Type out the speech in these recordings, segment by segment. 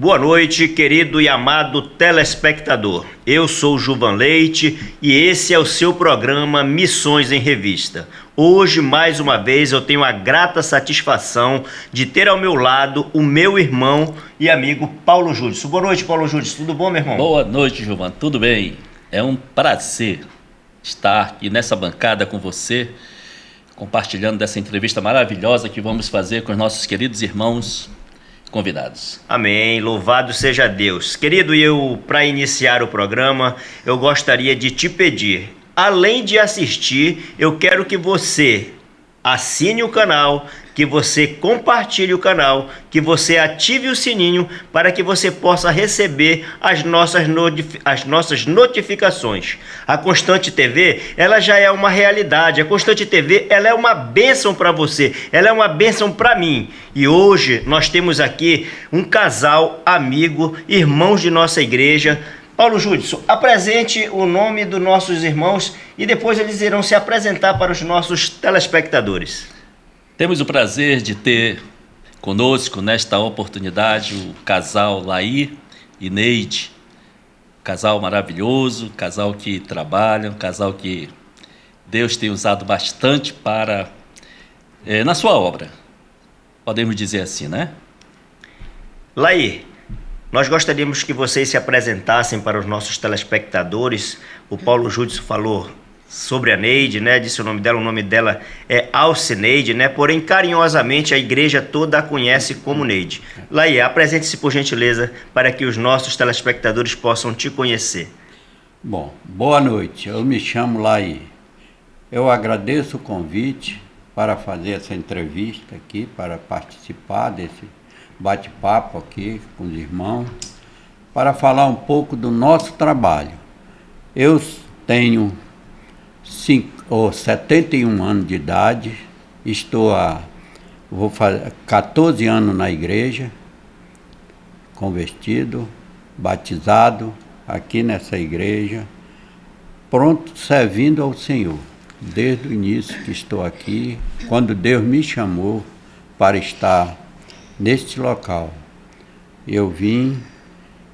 Boa noite, querido e amado telespectador. Eu sou o Juvan Leite e esse é o seu programa Missões em Revista. Hoje, mais uma vez, eu tenho a grata satisfação de ter ao meu lado o meu irmão e amigo Paulo Júdice. Boa noite, Paulo Júdice. Tudo bom, meu irmão? Boa noite, Juvan. Tudo bem? É um prazer estar aqui nessa bancada com você, compartilhando dessa entrevista maravilhosa que vamos fazer com os nossos queridos irmãos convidados. Amém, louvado seja Deus. Querido, para iniciar o programa, eu gostaria de te pedir, além de assistir, eu quero que você assine o canal, que você compartilhe o canal, que você ative o sininho para que você possa receber as nossas notificações. A Constante TV, ela já é uma realidade. A Constante TV, ela é uma bênção para você, ela é uma bênção para mim. E hoje nós temos aqui um casal amigo, irmãos de nossa igreja. Paulo Júdice, apresente o nome dos nossos irmãos e depois eles irão se apresentar para os nossos telespectadores. Temos o prazer de ter conosco nesta oportunidade o casal Laí e Neide, casal maravilhoso, casal que trabalha, um casal que Deus tem usado bastante para na sua obra, podemos dizer assim, né? Laí, nós gostaríamos que vocês se apresentassem para os nossos telespectadores. O Paulo Júdice falou sobre a Neide, né? Disse o nome dela é Alcineide, né? Porém, carinhosamente, a igreja toda a conhece como Neide. Laí, apresente-se por gentileza para que os nossos telespectadores possam te conhecer. Bom, boa noite, eu me chamo Laí. Eu agradeço o convite para fazer essa entrevista aqui, para participar desse bate-papo aqui com os irmãos, para falar um pouco do nosso trabalho. Eu tenho 71 anos de idade, vou fazer 14 anos na igreja, convertido, batizado aqui nessa igreja, pronto, servindo ao Senhor. Desde o início que estou aqui, quando Deus me chamou para estar neste local, eu vim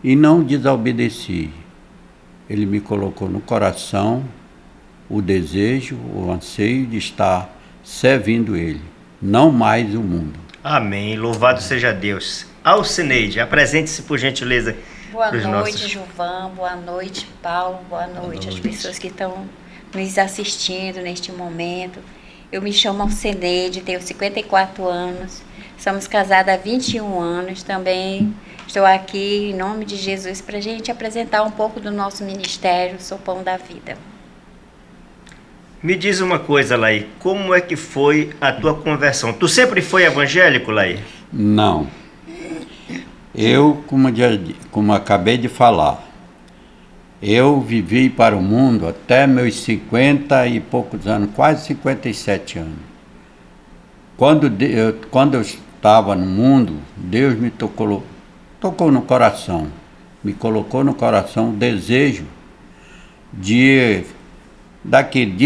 e não desobedeci. Ele me colocou no coração o desejo, o anseio de estar servindo Ele, não mais o mundo. Amém, louvado seja Deus. Alcineide, apresente-se por gentileza. Boa noite, Juvan, boa noite, Paulo, boa noite às pessoas que estão nos assistindo neste momento. Eu me chamo Alcineide, tenho 54 anos, somos casados há 21 anos, também estou aqui em nome de Jesus para a gente apresentar um pouco do nosso ministério, Sou Pão da Vida. Me diz uma coisa, Laí, como é que foi a tua conversão? Tu sempre foi evangélico, Laí? Não. Eu, como acabei de falar, eu vivi para o mundo até meus 50 e poucos anos, quase 57 anos. Quando eu estava no mundo, Deus me tocou no coração, me colocou no coração o desejo de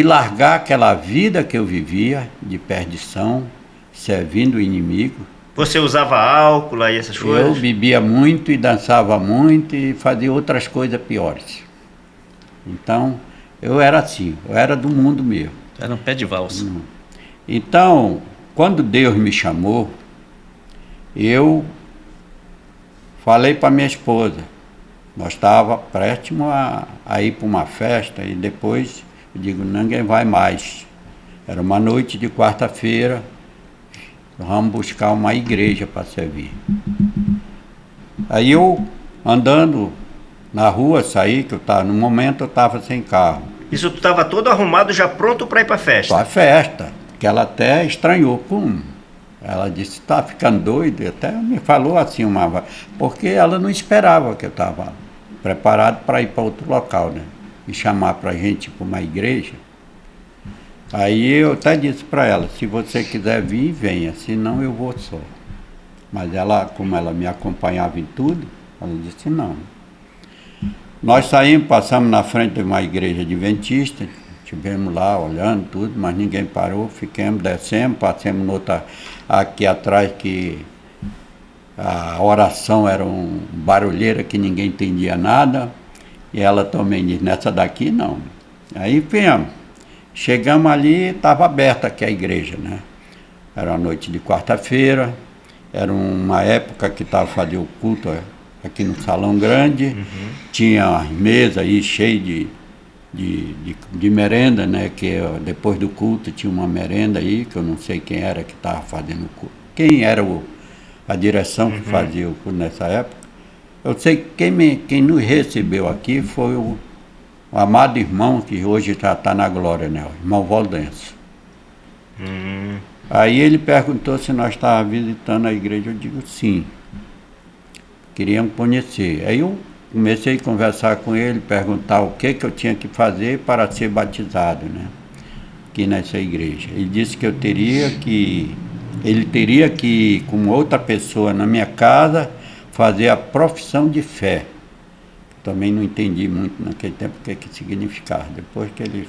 largar aquela vida que eu vivia, de perdição, servindo o inimigo. Você usava álcool e essas coisas? Eu bebia muito e dançava muito e fazia outras coisas piores. Então, eu era assim, eu era do mundo mesmo. Era um pé de valsa. Então, quando Deus me chamou, eu falei para minha esposa. Nós estávamos prestes a ir para uma festa e depois eu digo, ninguém vai mais. Era uma noite de quarta-feira, vamos buscar uma igreja para servir. Aí eu, andando na rua, saí, no momento eu estava sem carro. Isso tu estava todo arrumado, já pronto para ir para a festa? Para a festa, que ela até estranhou. Ela disse, está ficando doido? Até me falou assim, porque ela não esperava que eu estava preparado para ir para outro local, né? E chamar para a gente ir para uma igreja. Aí eu até disse para ela, se você quiser vir, venha, senão eu vou só. Mas ela, como ela me acompanhava em tudo, ela disse não. Nós saímos, passamos na frente de uma igreja adventista, estivemos lá olhando tudo, mas ninguém parou, ficamos, descemos, passamos noutra aqui atrás que a oração era um barulheira que ninguém entendia nada, e ela também disse, nessa daqui não. Aí viemos, chegamos ali, estava aberta aqui a igreja, né? Era uma noite de quarta-feira, era uma época que estava fazendo o culto aqui no Salão Grande, tinha as mesas aí cheias de merenda, né? Que depois do culto tinha uma merenda aí, que eu não sei quem era que estava fazendo o culto. Quem era a direção que fazia o culto nessa época. Eu sei que quem nos recebeu aqui foi o amado irmão, que hoje já está na glória, né? O irmão Valdenso. Aí ele perguntou se nós estávamos visitando a igreja, eu digo sim. Queríamos conhecer. Aí eu comecei a conversar com ele, perguntar o que eu tinha que fazer para ser batizado, né? Aqui nessa igreja. Ele disse que ele teria que, com outra pessoa na minha casa, fazer a profissão de fé. Também não entendi muito naquele tempo o que significava. Depois que ele...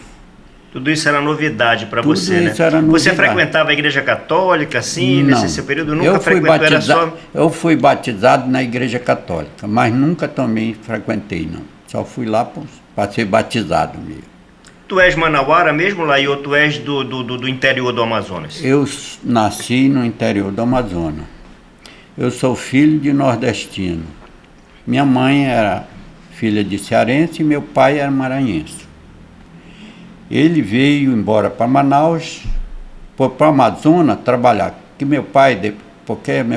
Tudo isso era novidade para você, né? Era novidade. Você frequentava a igreja católica, assim, não. nesse seu período? Nunca frequentou, era só... Eu fui batizado na igreja católica, mas nunca também frequentei, não. Só fui lá para ser batizado mesmo. Tu és manauara mesmo, Laí, ou tu és do interior do Amazonas? Eu nasci no interior do Amazonas. Eu sou filho de nordestino. Minha mãe era filha de cearense e meu pai era maranhense. Ele veio embora para Manaus, foi para o Amazonas trabalhar. Porque meu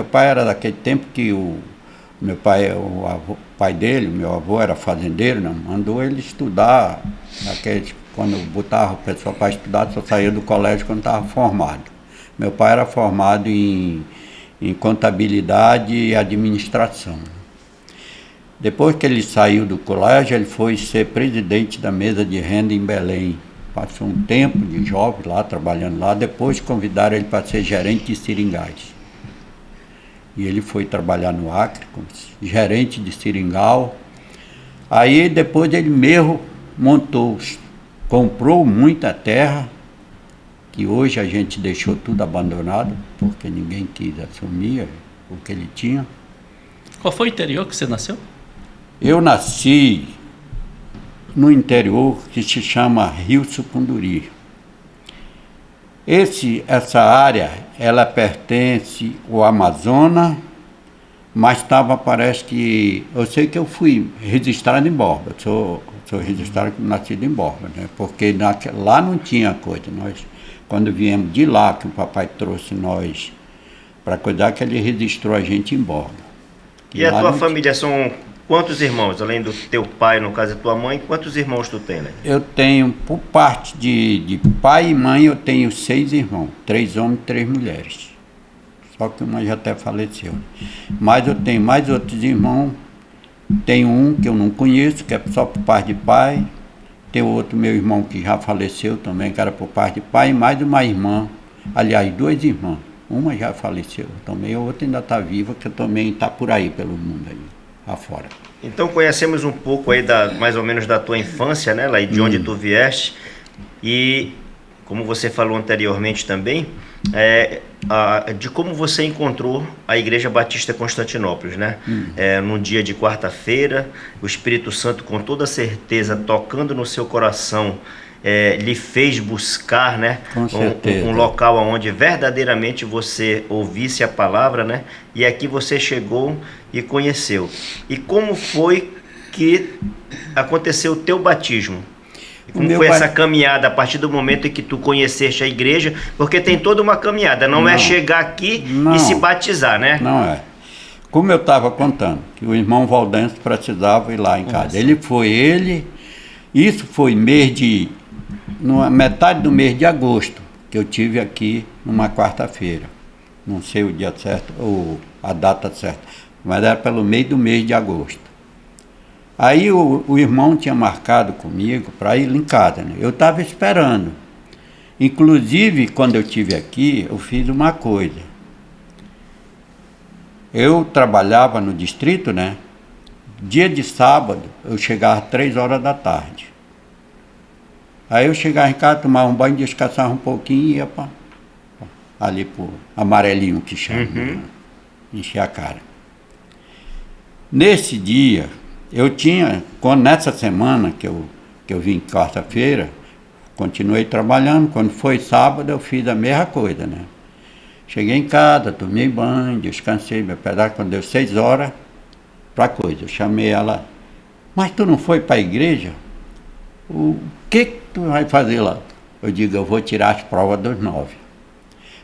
pai era daquele tempo que o pai dele, meu avô era fazendeiro, né? Mandou ele estudar, quando botava o pessoal para estudar, só saía do colégio quando estava formado. Meu pai era formado em contabilidade e administração. Depois que ele saiu do colégio, ele foi ser presidente da mesa de renda em Belém. Passou um tempo de jovem lá, trabalhando lá. Depois convidaram ele para ser gerente de seringais. E ele foi trabalhar no Acre, como gerente de seringal. Aí depois ele mesmo comprou muita terra, que hoje a gente deixou tudo abandonado, porque ninguém quis assumir o que ele tinha. Qual foi o interior que você nasceu? Eu nasci no interior que se chama Rio Sucunduri. Essa área, ela pertence ao Amazonas, mas parece que... Eu sei que eu fui registrado em Borba, sou registrado nascido em Borba, né? Porque lá não tinha coisa. Quando viemos de lá, que o papai trouxe nós para cuidar, que ele registrou a gente em Borba. E a tua família são quantos irmãos? Além do teu pai, no caso da tua mãe, quantos irmãos tu tem, né? Eu tenho, por parte de pai e mãe, eu tenho 6 irmãos, 3 homens e 3 mulheres. Só que uma já até faleceu. Mas eu tenho mais outros irmãos. Tem um que eu não conheço, que é só por parte de pai. Tem outro meu irmão que já faleceu também, que era por parte de pai, e mais uma irmã. Aliás, 2 irmãs. Uma já faleceu também, a outra ainda está viva, que também está por aí pelo mundo aí, afora. Então conhecemos um pouco aí mais ou menos da tua infância, né, Laí, de onde tu vieste. E como você falou anteriormente também, de como você encontrou a Igreja Batista Constantinópolis, né? Num dia de quarta-feira, o Espírito Santo, com toda certeza, tocando no seu coração, lhe fez buscar, né, um local onde verdadeiramente você ouvisse a palavra, né? E aqui você chegou e conheceu. E como foi que aconteceu o teu batismo? Como foi essa caminhada a partir do momento em que tu conheceste a igreja? Porque tem toda uma caminhada, não é chegar aqui e se batizar, né? Não é. Como eu estava contando, que o irmão Valdenso precisava ir lá em casa. Isso foi metade do mês de agosto, que eu tive aqui numa quarta-feira. Não sei o dia certo, ou a data certa, mas era pelo meio do mês de agosto. Aí o irmão tinha marcado comigo para ir em casa, né? Eu estava esperando. Inclusive, quando eu estive aqui, eu fiz uma coisa. Eu trabalhava no distrito, né? Dia de sábado, eu chegava às 3 horas da tarde. Aí eu chegava em casa, tomava um banho, descansava um pouquinho e ia ali pro amarelinho que chama, né? Encher a cara. Nesse dia, nessa semana que eu vim quarta-feira, continuei trabalhando. Quando foi sábado, eu fiz a mesma coisa, né? Cheguei em casa, tomei banho, descansei, meu pedaço, quando deu 6 horas, pra coisa. Eu chamei ela, mas tu não foi para a igreja? O que tu vai fazer lá? Eu digo, eu vou tirar as provas dos 9.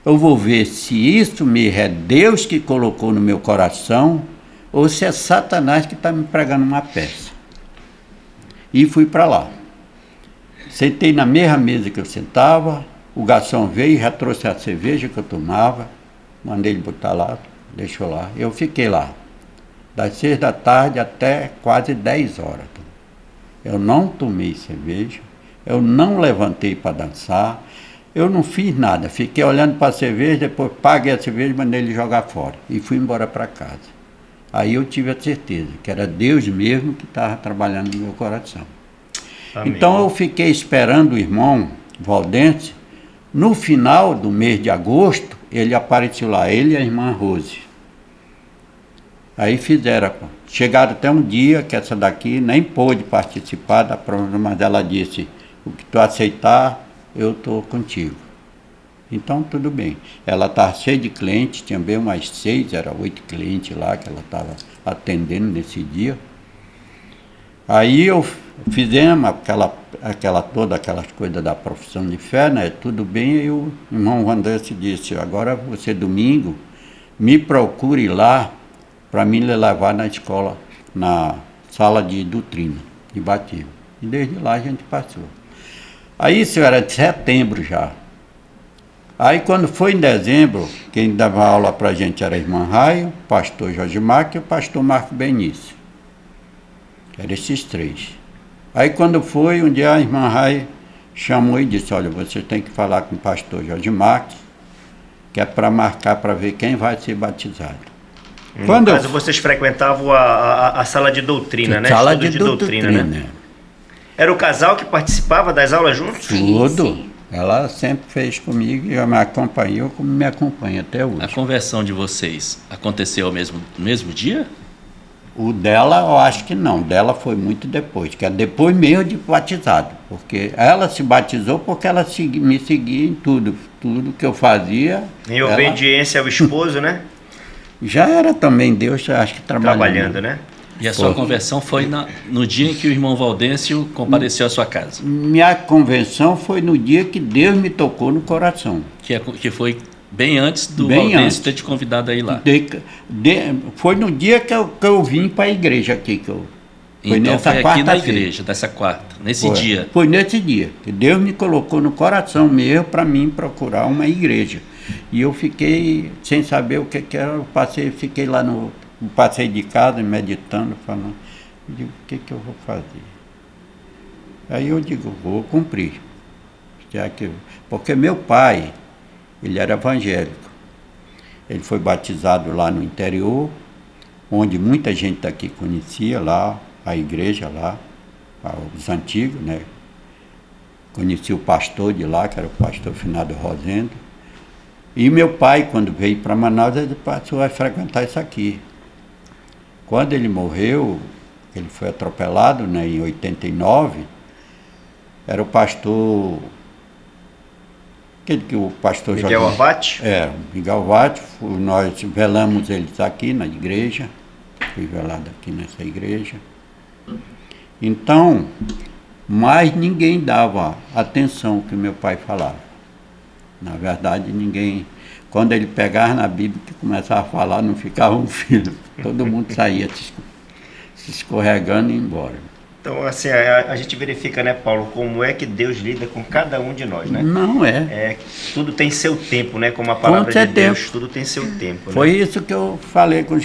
Eu vou ver se isso mesmo é Deus que colocou no meu coração ou se é Satanás que está me pregando uma peça. E fui para lá. Sentei na mesma mesa que eu sentava, o garçom veio, já trouxe a cerveja que eu tomava, mandei ele botar lá, deixou lá. Eu fiquei lá, das 6 da tarde até quase 10 horas. Eu não tomei cerveja, eu não levantei para dançar, eu não fiz nada. Fiquei olhando para a cerveja, depois paguei a cerveja e mandei ele jogar fora. E fui embora para casa. Aí eu tive a certeza que era Deus mesmo que estava trabalhando no meu coração. Amém. Então eu fiquei esperando o irmão Valdense. No final do mês de agosto, ele apareceu lá, ele e a irmã Rose. Aí fizeram, chegaram até um dia que essa daqui nem pôde participar da prova, mas ela disse, o que tu aceitar, eu estou contigo. Então, tudo bem. Ela estava cheia de clientes, tinha bem umas 6, era 8 clientes lá que ela estava atendendo nesse dia. Aí fizemos todas aquelas coisas da profissão de fé, né? Tudo bem, e o irmão Vanderce disse, agora você domingo, me procure lá para me levar na escola, na sala de doutrina, de batismo. E desde lá a gente passou. Aí isso era de setembro já. Aí quando foi em dezembro, quem dava aula para a gente era a irmã Raio, o pastor Jorge Marques e o pastor Marco Benício. Eram esses 3. Aí quando foi, um dia a irmã Raio chamou e disse, olha, você tem que falar com o pastor Jorge Marques, que é para marcar para ver quem vai ser batizado. No caso, vocês frequentavam a sala de doutrina, né? Sala de doutrina, né? Era o casal que participava das aulas juntos? Tudo. Sim. Ela sempre fez comigo e me acompanhou como me acompanha até hoje. A conversão de vocês aconteceu no mesmo dia? O dela, eu acho que não. Dela foi muito depois, que é depois mesmo de batizado. Porque ela se batizou porque ela me seguia em tudo. Tudo que eu fazia. Em obediência ao esposo, né? Já era também Deus, acho que trabalhando, né? E a sua conversão foi no dia em que o irmão Valdêncio compareceu à sua casa? Minha conversão foi no dia que Deus me tocou no coração. Que foi bem antes do Valdêncio ter te convidado a ir lá. Foi no dia que eu vim para a igreja aqui. Então foi aqui na igreja, dessa quarta, nesse dia. Foi nesse dia que Deus me colocou no coração mesmo para mim procurar uma igreja. E eu fiquei sem saber o que era, fiquei lá passei de casa meditando, falando, eu digo, o que eu vou fazer? Aí eu digo, vou cumprir. Porque meu pai, ele era evangélico. Ele foi batizado lá no interior, onde muita gente daqui conhecia lá, a igreja lá, os antigos, né? Conheci o pastor de lá, que era o pastor Finado Rosendo. E meu pai, quando veio para Manaus, ele passou a frequentar isso aqui. Quando ele morreu, ele foi atropelado, né, em 89, era o pastor... Aquele que o pastor Miguel Avati? Miguel Avati. Nós velamos eles aqui na igreja. Fui velado aqui nessa igreja. Então, mas ninguém dava atenção ao que meu pai falava. Na verdade, ninguém... Quando ele pegava na Bíblia e começava a falar, não ficava um filho. Todo mundo saía se escorregando e ia embora. Então, assim, a gente verifica, né, Paulo, como é que Deus lida com cada um de nós, né? Não é. Tudo tem seu tempo, né? Como a palavra de Deus, tudo tem seu tempo. Foi né? isso que eu falei com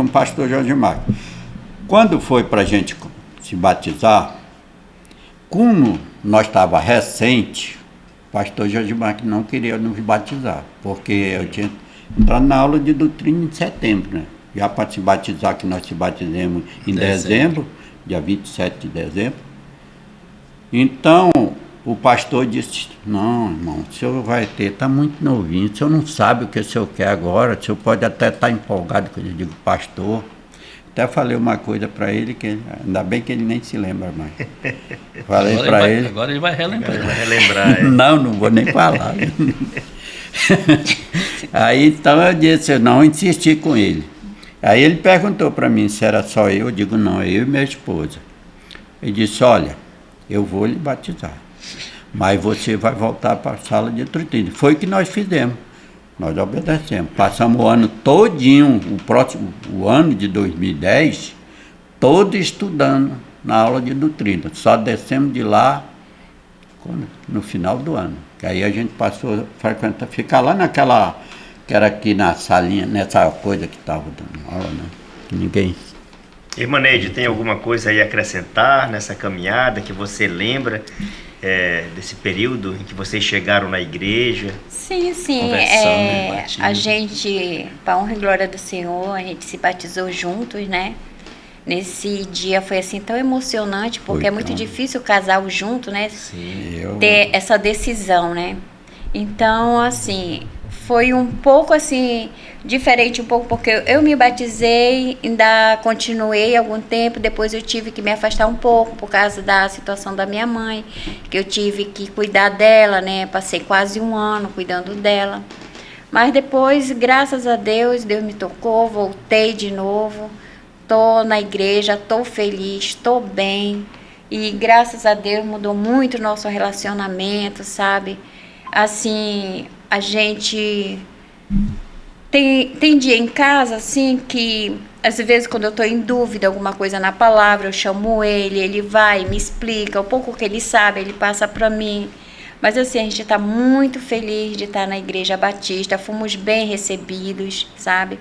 o pastor Jorge Marques. Quando foi para a gente se batizar, como nós estávamos recente, o pastor Jorge Marques não queria nos batizar, porque eu tinha entrado na aula de doutrina em setembro, né? Já para se batizar, que nós se batizemos em dezembro, dia 27 de dezembro. Então, o pastor disse, não, irmão, o senhor vai ter, está muito novinho, o senhor não sabe o que o senhor quer agora, o senhor pode até estar empolgado, que eu digo, pastor, Até falei uma coisa para ele, ainda bem que ele nem se lembra mais. Falei para ele. Agora ele vai relembrar. Ele vai relembrar. Não vou nem falar. Aí então eu disse, eu não insisti com ele. Aí ele perguntou para mim se era só eu digo, não, é eu e minha esposa. Ele disse, olha, eu vou lhe batizar, mas você vai voltar para a sala de doutrina. Foi o que nós fizemos, nós obedecemos. Passamos o ano todinho, o ano de 2010, todo estudando na aula de doutrina. Só descemos de lá no final do ano. Que aí a gente passou a frequentar, ficar lá naquela, que era aqui na salinha, nessa coisa que estava dando aula, né? Que ninguém... Irmã Neide, tem alguma coisa aí a acrescentar nessa caminhada que você lembra desse período em que vocês chegaram na igreja? Sim. A gente, para honra e glória do Senhor, a gente se batizou juntos, né? Nesse dia foi assim tão emocionante, porque é muito difícil o casal junto, né? Sim. Ter essa decisão, né? Então, assim, foi um pouco assim, diferente um pouco, porque eu me batizei, ainda continuei algum tempo, depois eu tive que me afastar um pouco por causa da situação da minha mãe, que eu tive que cuidar dela, né? Passei quase um ano cuidando dela. Mas depois, graças a Deus, Deus me tocou, voltei de novo, tô na igreja, tô feliz, tô bem. E graças a Deus mudou muito o nosso relacionamento, sabe? Assim, a gente tem dia em casa, assim, que às vezes quando eu tô em dúvida, alguma coisa na palavra, eu chamo ele vai, me explica, o pouco que ele sabe, ele passa para mim. Mas assim, a gente está muito feliz de estar na Igreja Batista, fomos bem recebidos, sabe?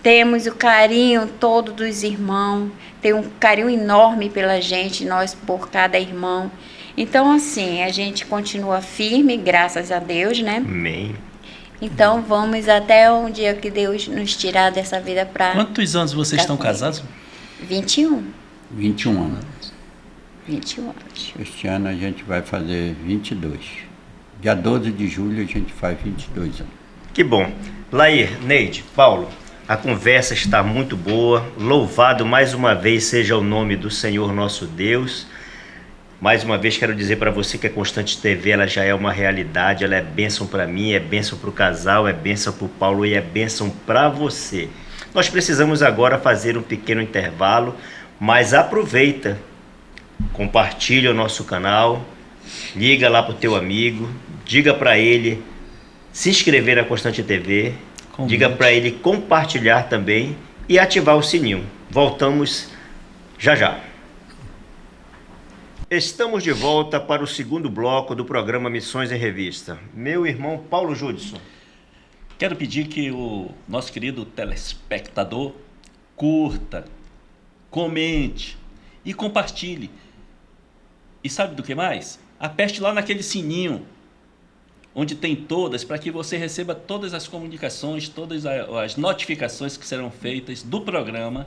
Temos o carinho todo dos irmãos, tem um carinho enorme pela gente, nós por cada irmão. Então, assim, a gente continua firme, graças a Deus, né? Amém. Então, vamos até um dia que Deus nos tirar dessa vida para... Quantos anos vocês estão casados? 21. 21 anos. 21 anos. Este ano a gente vai fazer 22. Dia 12 de julho a gente faz 22 anos. Que bom. Laí, Neide, Paulo, a conversa está muito boa. Louvado mais uma vez seja o nome do Senhor nosso Deus. Mais uma vez quero dizer para você que a Constante TV ela já é uma realidade, ela é bênção para mim, é bênção para o casal, é bênção para o Paulo e é bênção para você. Nós precisamos agora fazer um pequeno intervalo, mas aproveita, compartilha o nosso canal, liga lá para o teu amigo, diga para ele se inscrever na Constante TV, diga para ele compartilhar também e ativar o sininho. Voltamos já já. Estamos de volta para o segundo bloco do programa Missões em Revista. Meu irmão Paulo Judson. Quero pedir que o nosso querido telespectador curta, comente e compartilhe. E sabe do que mais? Aperte lá naquele sininho, onde tem todas, para que você receba todas as comunicações, todas as notificações que serão feitas do programa,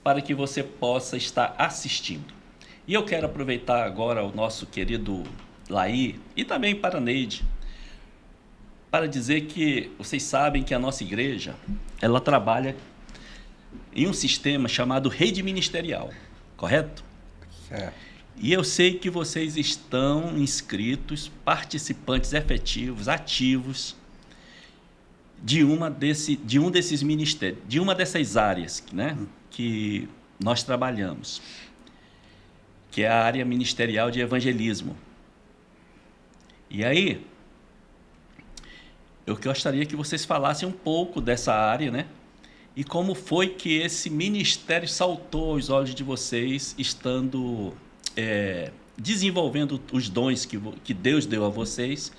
para que você possa estar assistindo. E eu quero aproveitar agora o nosso querido Laí e também para a Neide, para dizer que vocês sabem que a nossa igreja, ela trabalha em um sistema chamado rede ministerial, correto? Certo. E eu sei que vocês estão inscritos, participantes efetivos, ativos de um desses ministérios, de uma dessas áreas, né, que nós trabalhamos, que é a área ministerial de evangelismo. E aí, eu gostaria que vocês falassem um pouco dessa área, né? E como foi que esse ministério saltou aos olhos de vocês, estando desenvolvendo os dons que Deus deu a vocês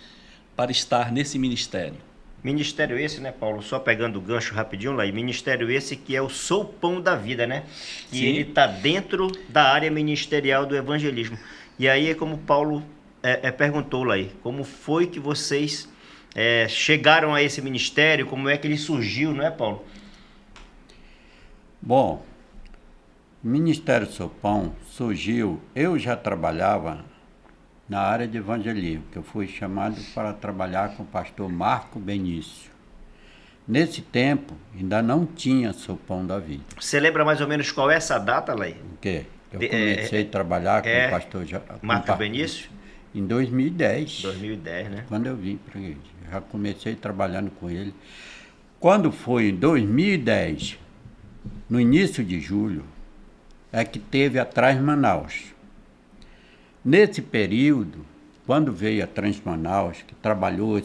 para estar nesse ministério. Ministério esse, né, Paulo? Só pegando o gancho rapidinho lá. E ministério esse que é o Sou Pão da Vida, né? Que Sim. ele está dentro da área ministerial do evangelismo. E aí é como Paulo perguntou lá aí. Como foi que vocês chegaram a esse ministério? Como é que ele surgiu, não é, Paulo? Bom, o Ministério Sou Pão surgiu, eu já trabalhava na área de evangelismo, que eu fui chamado para trabalhar com o pastor Marco Benício. Nesse tempo, ainda não tinha Sopão da Vida. Você lembra mais ou menos qual é essa data, Laí? O quê? Eu comecei a trabalhar com o pastor Marcos Benício? Em 2010. 2010, né? Quando eu vim para a igreja. Já comecei trabalhando com ele. Quando foi em 2010, no início de julho, é que teve a Transmanaus. Nesse período, quando veio a Transmanaus, que trabalhou,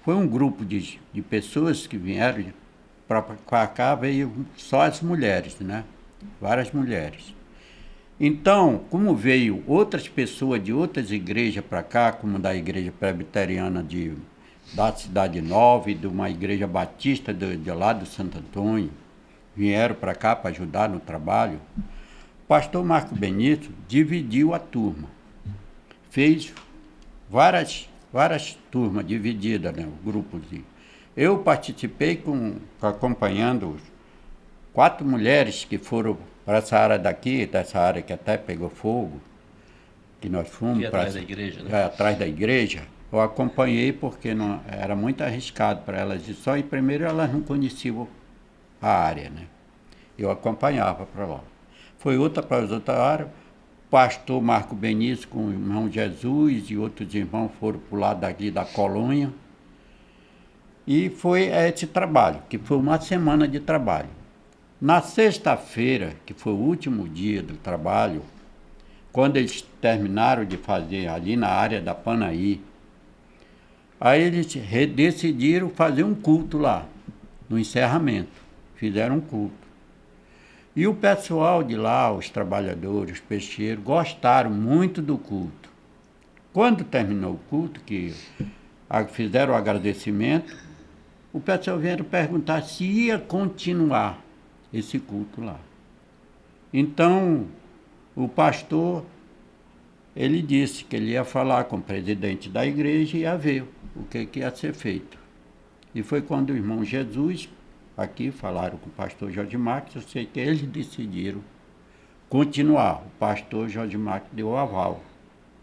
foi um grupo de pessoas que vieram para cá, veio só as mulheres, né? Várias mulheres. Então, como veio outras pessoas de outras igrejas para cá, como da igreja presbiteriana da Cidade Nova e de uma igreja batista de lá do Santo Antônio, vieram para cá para ajudar no trabalho, o pastor Marco Benito dividiu a turma. Fez várias turmas divididas, né, o grupozinho. Eu participei acompanhando 4 mulheres que foram para essa área daqui, dessa área que até pegou fogo, que nós fomos atrás da igreja, né? Atrás da igreja. Eu acompanhei porque não, era muito arriscado para elas ir só, e primeiro elas não conheciam a área, né? Eu acompanhava para lá. Foi outra para as outras áreas. Pastor Marco Benício com o irmão Jesus e outros irmãos foram para o lado daqui da colônia. E foi esse trabalho, que foi uma semana de trabalho. Na sexta-feira, que foi o último dia do trabalho, quando eles terminaram de fazer ali na área da Panaí, aí eles decidiram fazer um culto lá, no encerramento. Fizeram um culto. E o pessoal de lá, os trabalhadores, os peixeiros, gostaram muito do culto. Quando terminou o culto, que fizeram o agradecimento, o pessoal veio perguntar se ia continuar esse culto lá. Então, o pastor, ele disse que ele ia falar com o presidente da igreja e ia ver o que ia ser feito. E foi quando o irmão Jesus, aqui, falaram com o pastor Jorge Marques, eu sei que eles decidiram continuar. O pastor Jorge Marques deu o aval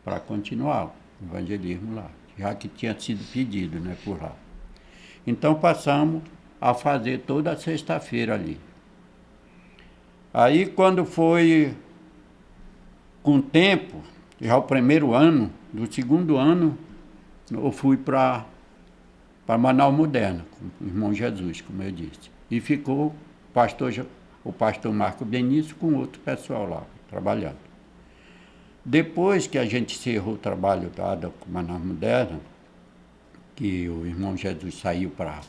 para continuar o evangelismo lá, já que tinha sido pedido, né, por lá. Então passamos a fazer toda sexta-feira ali. Aí quando foi com o tempo, já o primeiro ano, do segundo ano, eu fui para Manaus Moderna, com o irmão Jesus, como eu disse. E ficou o pastor Marco Benício com outro pessoal lá, trabalhando. Depois que a gente encerrou o trabalho dado com Manaus Moderna, que o irmão Jesus saiu para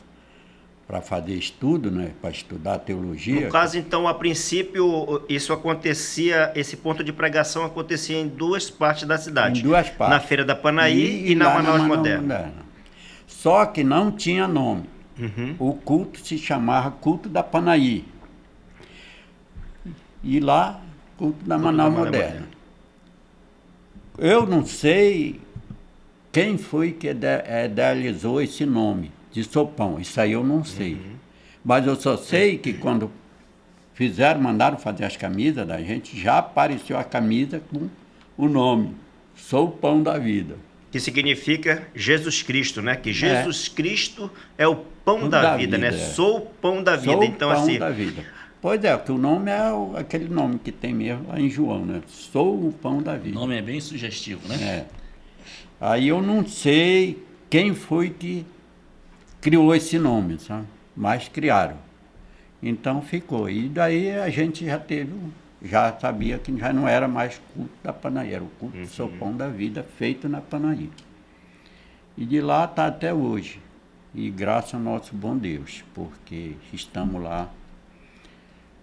fazer estudo, né, para estudar teologia. No caso, então, a princípio, isso acontecia, esse ponto de pregação acontecia em 2 partes da cidade. Em 2 partes. Na Feira da Panaí e na Manaus Moderna. Só que não tinha nome. Uhum. O culto se chamava Culto da Panaí. E lá, Culto da Manaus Moderna. Eu não sei quem foi que idealizou esse nome de Sopão. Isso aí eu não sei. Uhum. Mas eu só sei que quando mandaram fazer as camisas da gente, já apareceu a camisa com o nome, Sou o Pão da Vida. Que significa Jesus Cristo, né? Que Jesus Cristo é o pão da vida, né? Sou o pão da vida. Sou então, o pão assim, da vida. Pois é, que o nome é aquele nome que tem mesmo lá em João, né? Sou o pão da vida. O nome é bem sugestivo, né? É. Aí eu não sei quem foi que criou esse nome, sabe? Mas criaram. Então ficou. E daí a gente já sabia que já não era mais culto da Panaí, era o culto do Sou Pão da Vida feito na Panaí. E de lá está até hoje. E graças ao nosso bom Deus, porque estamos lá.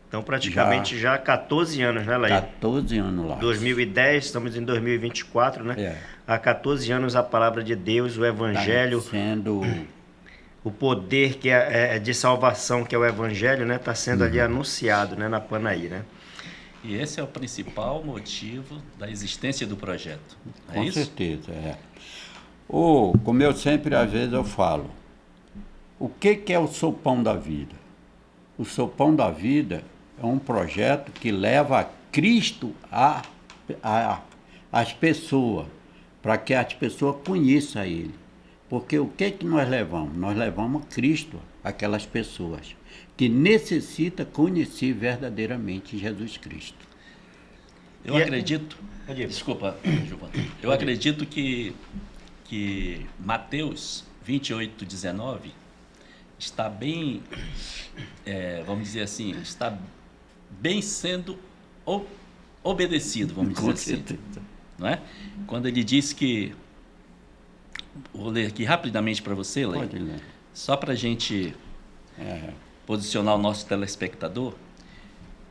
Então praticamente já há 14 anos, né, Laí? 14 anos lá. 2010, estamos em 2024, né? É. Há 14 anos a palavra de Deus, o Evangelho, Tá sendo... o poder que é de salvação, que é o Evangelho, né? Está sendo ali anunciado, né, na Panaí, né? E esse é o principal motivo da existência do projeto. É Com isso? certeza, é. Como eu sempre, às vezes, eu falo, o que é o Sopão da Vida? O Sopão da Vida é um projeto que leva a Cristo às pessoas, para que as pessoas conheçam Ele. Porque o que nós levamos? Nós levamos Cristo aquelas pessoas que necessitam conhecer verdadeiramente Jesus Cristo. Eu acredito, Pode ir. desculpa, Giovana, eu acredito que Mateus 28:19 está bem, vamos dizer assim, está bem sendo obedecido, vamos dizer assim, não é? Quando ele diz que, vou ler aqui rapidamente para você, Lei, Pode ler. só para a gente posicionar o nosso telespectador.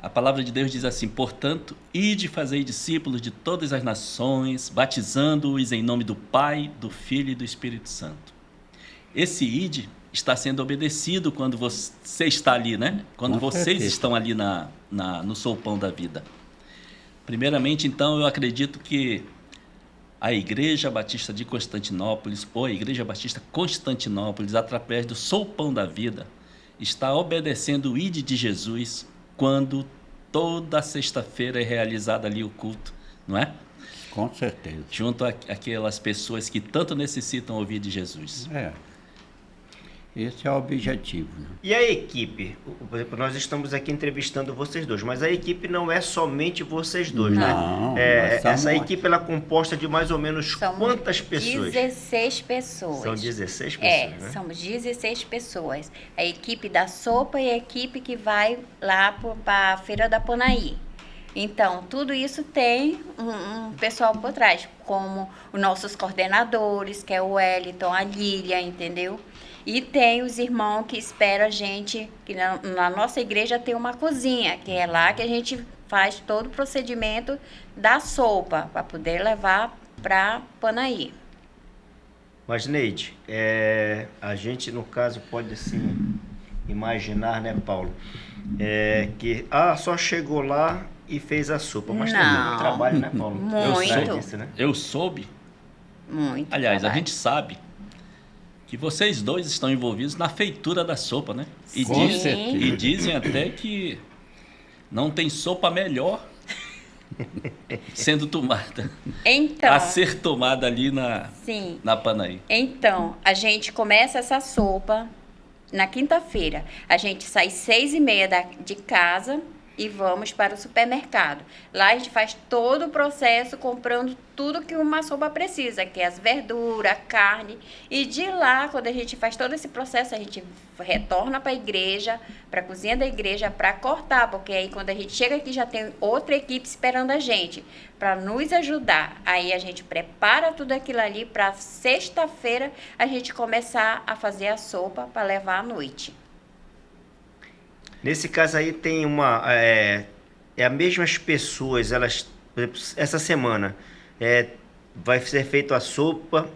A palavra de Deus diz assim: portanto, ide e fazei discípulos de todas as nações, batizando-os em nome do Pai, do Filho e do Espírito Santo. Esse ide está sendo obedecido quando você está ali, né? Quando Com vocês certeza. estão ali no solpão da vida. Primeiramente, então, eu acredito que a Igreja Batista de Constantinópolis, ou a Igreja Batista Constantinópolis, através do solpão da vida, está obedecendo o ide de Jesus quando toda sexta-feira é realizado ali o culto, não é? Com certeza. Junto àquelas pessoas que tanto necessitam ouvir de Jesus. Esse é o objetivo. Né? E a equipe? Por exemplo, nós estamos aqui entrevistando vocês dois, mas a equipe não é somente vocês dois, Não, né? nós somos- Essa equipe ela é composta de mais ou menos Somos quantas pessoas? 16 pessoas. São 16 pessoas, né? Somos 16 pessoas. A equipe da sopa e a equipe que vai lá para a Feira da Panaí. Então, tudo isso tem um pessoal por trás, como os nossos coordenadores, que é o Wellington, a Lília, entendeu? E tem os irmãos que esperam a gente, que na nossa igreja tem uma cozinha, que é lá que a gente faz todo o procedimento da sopa, para poder levar para Panaí. Mas, Neide, a gente, no caso, pode, assim, imaginar, né, Paulo, que, só chegou lá e fez a sopa, mas tem Não. muito trabalho, né, Paulo? Muito. Atrás disso, né? Eu soube, Muito. aliás, a trabalho. gente sabe que vocês dois estão envolvidos na feitura da sopa, né? E, Com diz- certeza. e dizem até que não tem sopa melhor sendo tomada, Então, a ser tomada ali sim. na Panaí. Então, a gente começa essa sopa na quinta-feira. A gente sai 6h30 de casa e vamos para o supermercado. Lá a gente faz todo o processo comprando tudo que uma sopa precisa, que é as verduras, a carne. E de lá, quando a gente faz todo esse processo, a gente retorna para a igreja, para a cozinha da igreja, para cortar, porque aí quando a gente chega aqui já tem outra equipe esperando a gente para nos ajudar. Aí a gente prepara tudo aquilo ali para sexta-feira a gente começar a fazer a sopa para levar à noite. Nesse caso aí tem as mesmas pessoas, elas, por exemplo, essa semana vai ser feita a sopa,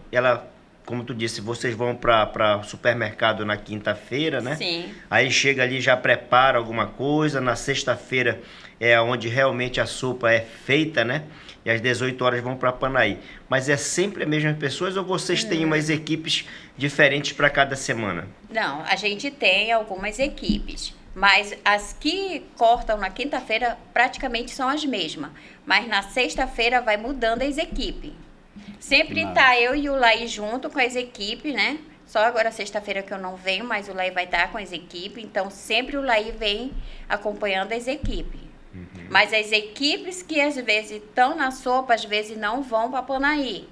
como tu disse, vocês vão para o supermercado na quinta-feira, né? Sim. Aí chega ali, já prepara alguma coisa, na sexta-feira é onde realmente a sopa é feita, né? E às 18 horas vão para Panaí. Mas é sempre as mesmas pessoas ou vocês têm umas equipes diferentes para cada semana? Não, a gente tem algumas equipes, mas as que cortam na quinta-feira praticamente são as mesmas. Mas na sexta-feira vai mudando as equipes. Sempre tá eu e o Laí junto com as equipes, né? Só agora sexta-feira que eu não venho, mas o Laí vai estar com as equipes. Então sempre o Laí vem acompanhando as equipes. Mas as equipes que às vezes estão na sopa, às vezes não vão para Panaí.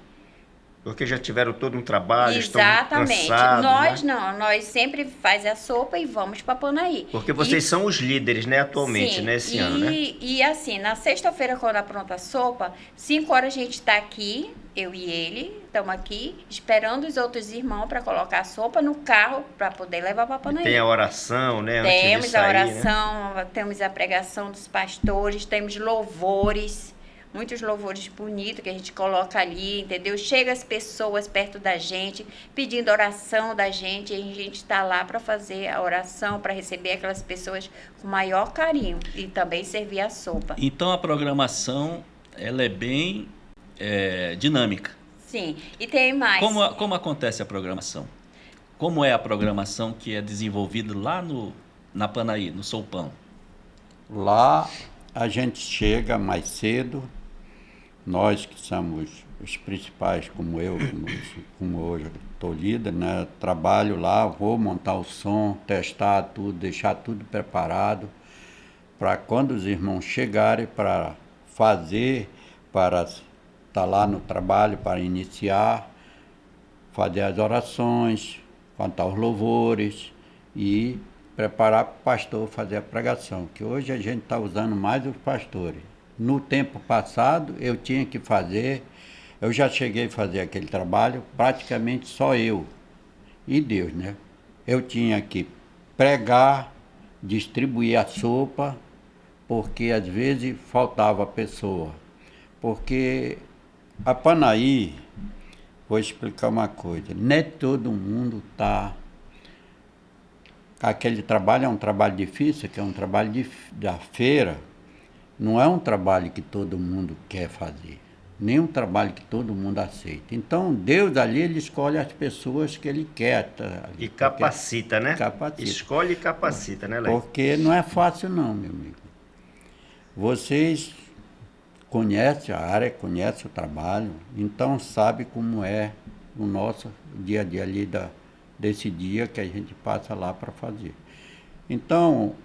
Porque já tiveram todo um trabalho, Exatamente. estão cansados, Nós né? não, nós sempre faz a sopa e vamos para Panaí. Porque vocês são os líderes, né, atualmente, Sim, né, esse ano, né? E assim, na sexta-feira, quando apronta a sopa, 5 horas a gente está aqui, eu e ele, estamos aqui, esperando os outros irmãos para colocar a sopa no carro para poder levar para Panaí. Tem a oração, né, antes de Temos sair, a né? oração, temos a pregação dos pastores, temos louvores, muitos louvores bonitos que a gente coloca ali, entendeu? Chega as pessoas perto da gente, pedindo oração da gente, e a gente está lá para fazer a oração, para receber aquelas pessoas com maior carinho e também servir a sopa. Então a programação ela é bem dinâmica. Sim, e tem mais. Como acontece a programação? Como é a programação que é desenvolvida lá na Panaí, no Solpão? Lá a gente chega mais cedo, nós que somos os principais, como hoje estou líder, né? Trabalho lá, vou montar o som, testar tudo, deixar tudo preparado para quando os irmãos chegarem para estar lá no trabalho, para iniciar, fazer as orações, cantar os louvores e preparar para o pastor fazer a pregação, que hoje a gente está usando mais os pastores. No tempo passado eu tinha que fazer, eu já cheguei a fazer aquele trabalho, praticamente só eu e Deus, né? Eu tinha que pregar, distribuir a sopa, porque às vezes faltava pessoa. Porque a Panaí, vou explicar uma coisa, nem todo mundo está... Aquele trabalho é um trabalho difícil, que é um trabalho da feira, não é um trabalho que todo mundo quer fazer, nem um trabalho que todo mundo aceita. Então, Deus ali, ele escolhe as pessoas que ele quer. E capacita, né? Capacita. Escolhe e capacita, né, Laí? Porque não é fácil não, meu amigo. Vocês conhecem a área, conhecem o trabalho, então sabem como é o nosso dia a dia ali desse dia que a gente passa lá para fazer. Então,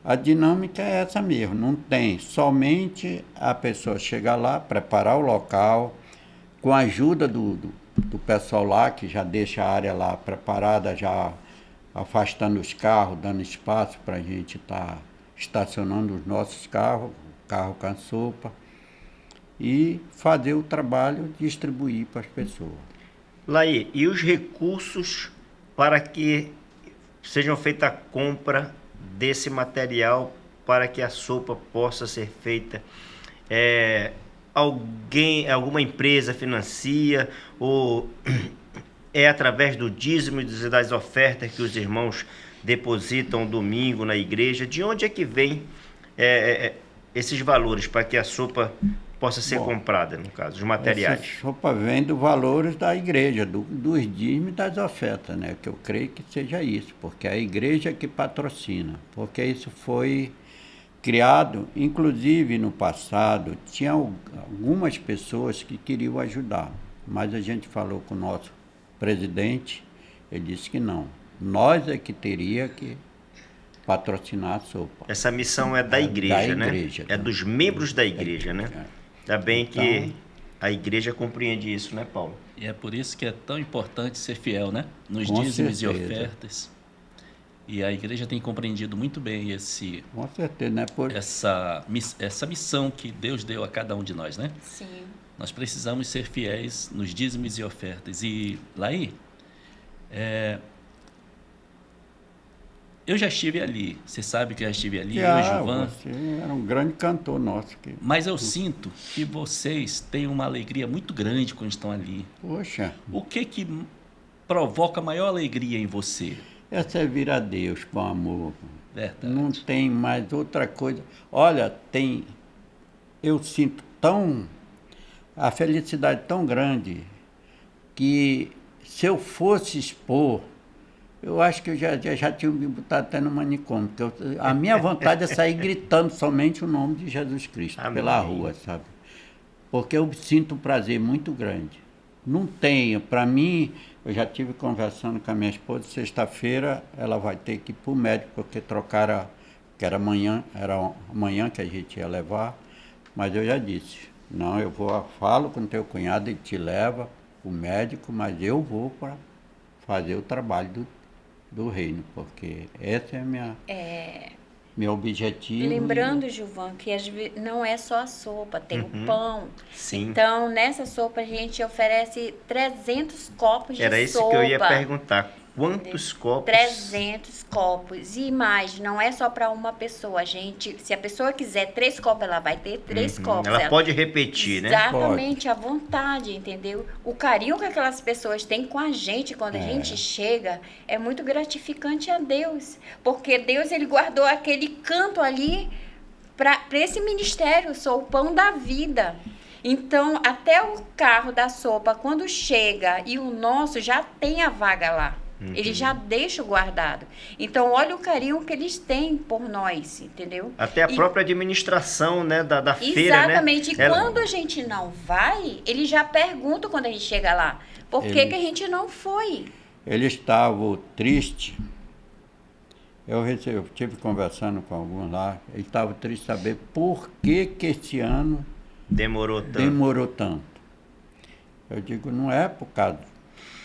a dinâmica é essa mesmo, não tem somente a pessoa chegar lá, preparar o local, com a ajuda do pessoal lá, que já deixa a área lá preparada, já afastando os carros, dando espaço para a gente estar estacionando os nossos carros, carro com a sopa, e fazer o trabalho, distribuir para as pessoas. Laí, e os recursos para que sejam feita a compra desse material para que a sopa possa ser feita? Alguma empresa financia ou é através do dízimo e das ofertas que os irmãos depositam domingo na igreja? De onde é que vem esses valores para que a sopa possa ser comprada, no caso, os materiais? Essa sopa vem dos valores da igreja, dos dízimos e das ofertas, né? Que eu creio que seja isso, porque é a igreja que patrocina, porque isso foi criado, inclusive no passado, tinha algumas pessoas que queriam ajudar, mas a gente falou com o nosso presidente, ele disse que não, nós é que teria que patrocinar a sopa. Essa missão é da igreja, né? Igreja, é dos membros da igreja, né? Ainda bem então, que a igreja compreende isso, né, Paulo? E é por isso que é tão importante ser fiel, né? Nos Com dízimos e certeza. ofertas. E a igreja tem compreendido muito bem com certeza, né? essa missão que Deus deu a cada um de nós, né? Sim. Nós precisamos ser fiéis nos dízimos e ofertas. E, Laí, eu já estive ali, você sabe que eu já estive ali, eu e Gilvan. Você era um grande cantor nosso. Mas eu sinto que vocês têm uma alegria muito grande quando estão ali. Poxa, O que provoca maior alegria em você? essa é vir a Deus com amor. Verdade. Não tem mais outra coisa. Olha, eu sinto a felicidade tão grande que se eu fosse expor, eu acho que eu já tinha me botado até no manicômio, porque a minha vontade é sair gritando somente o nome de Jesus Cristo. Amém. Pela rua, sabe? Porque eu sinto um prazer muito grande. Não tenho, para mim, eu já tive conversando com a minha esposa, sexta-feira ela vai ter que ir para o médico, porque trocaram, que era amanhã que a gente ia levar, mas eu já disse, não, falo com teu cunhado, ele te leva para o médico, mas eu vou para fazer o trabalho do reino, porque esse é meu objetivo. Lembrando, Gilvan, que não é só a sopa, tem o pão. Sim. Então, nessa sopa a gente oferece 300 copos de sopa. Era isso que eu ia perguntar. Quantos copos? 300 copos. E mais, não é só para uma pessoa. Se a pessoa quiser 3 copos, ela vai ter 3 copos. Ela pode repetir, né? Exatamente, à vontade, entendeu? O carinho que aquelas pessoas têm com a gente quando a gente chega é muito gratificante a Deus. Porque Deus, ele guardou aquele canto ali para esse ministério. Sou o pão da vida. Então, até o carro da sopa, quando chega, e o nosso já tem a vaga lá. Ele já deixa guardado. Então, olha o carinho que eles têm por nós, entendeu? Até a própria administração, né, da feira, né? Exatamente. E quando a gente não vai, eles já perguntam quando a gente chega lá, por que a gente não foi? Eles estavam tristes. Eu estive conversando com alguns lá, eles estavam tristes de saber por que esse ano demorou tanto. Eu digo, não é por causa,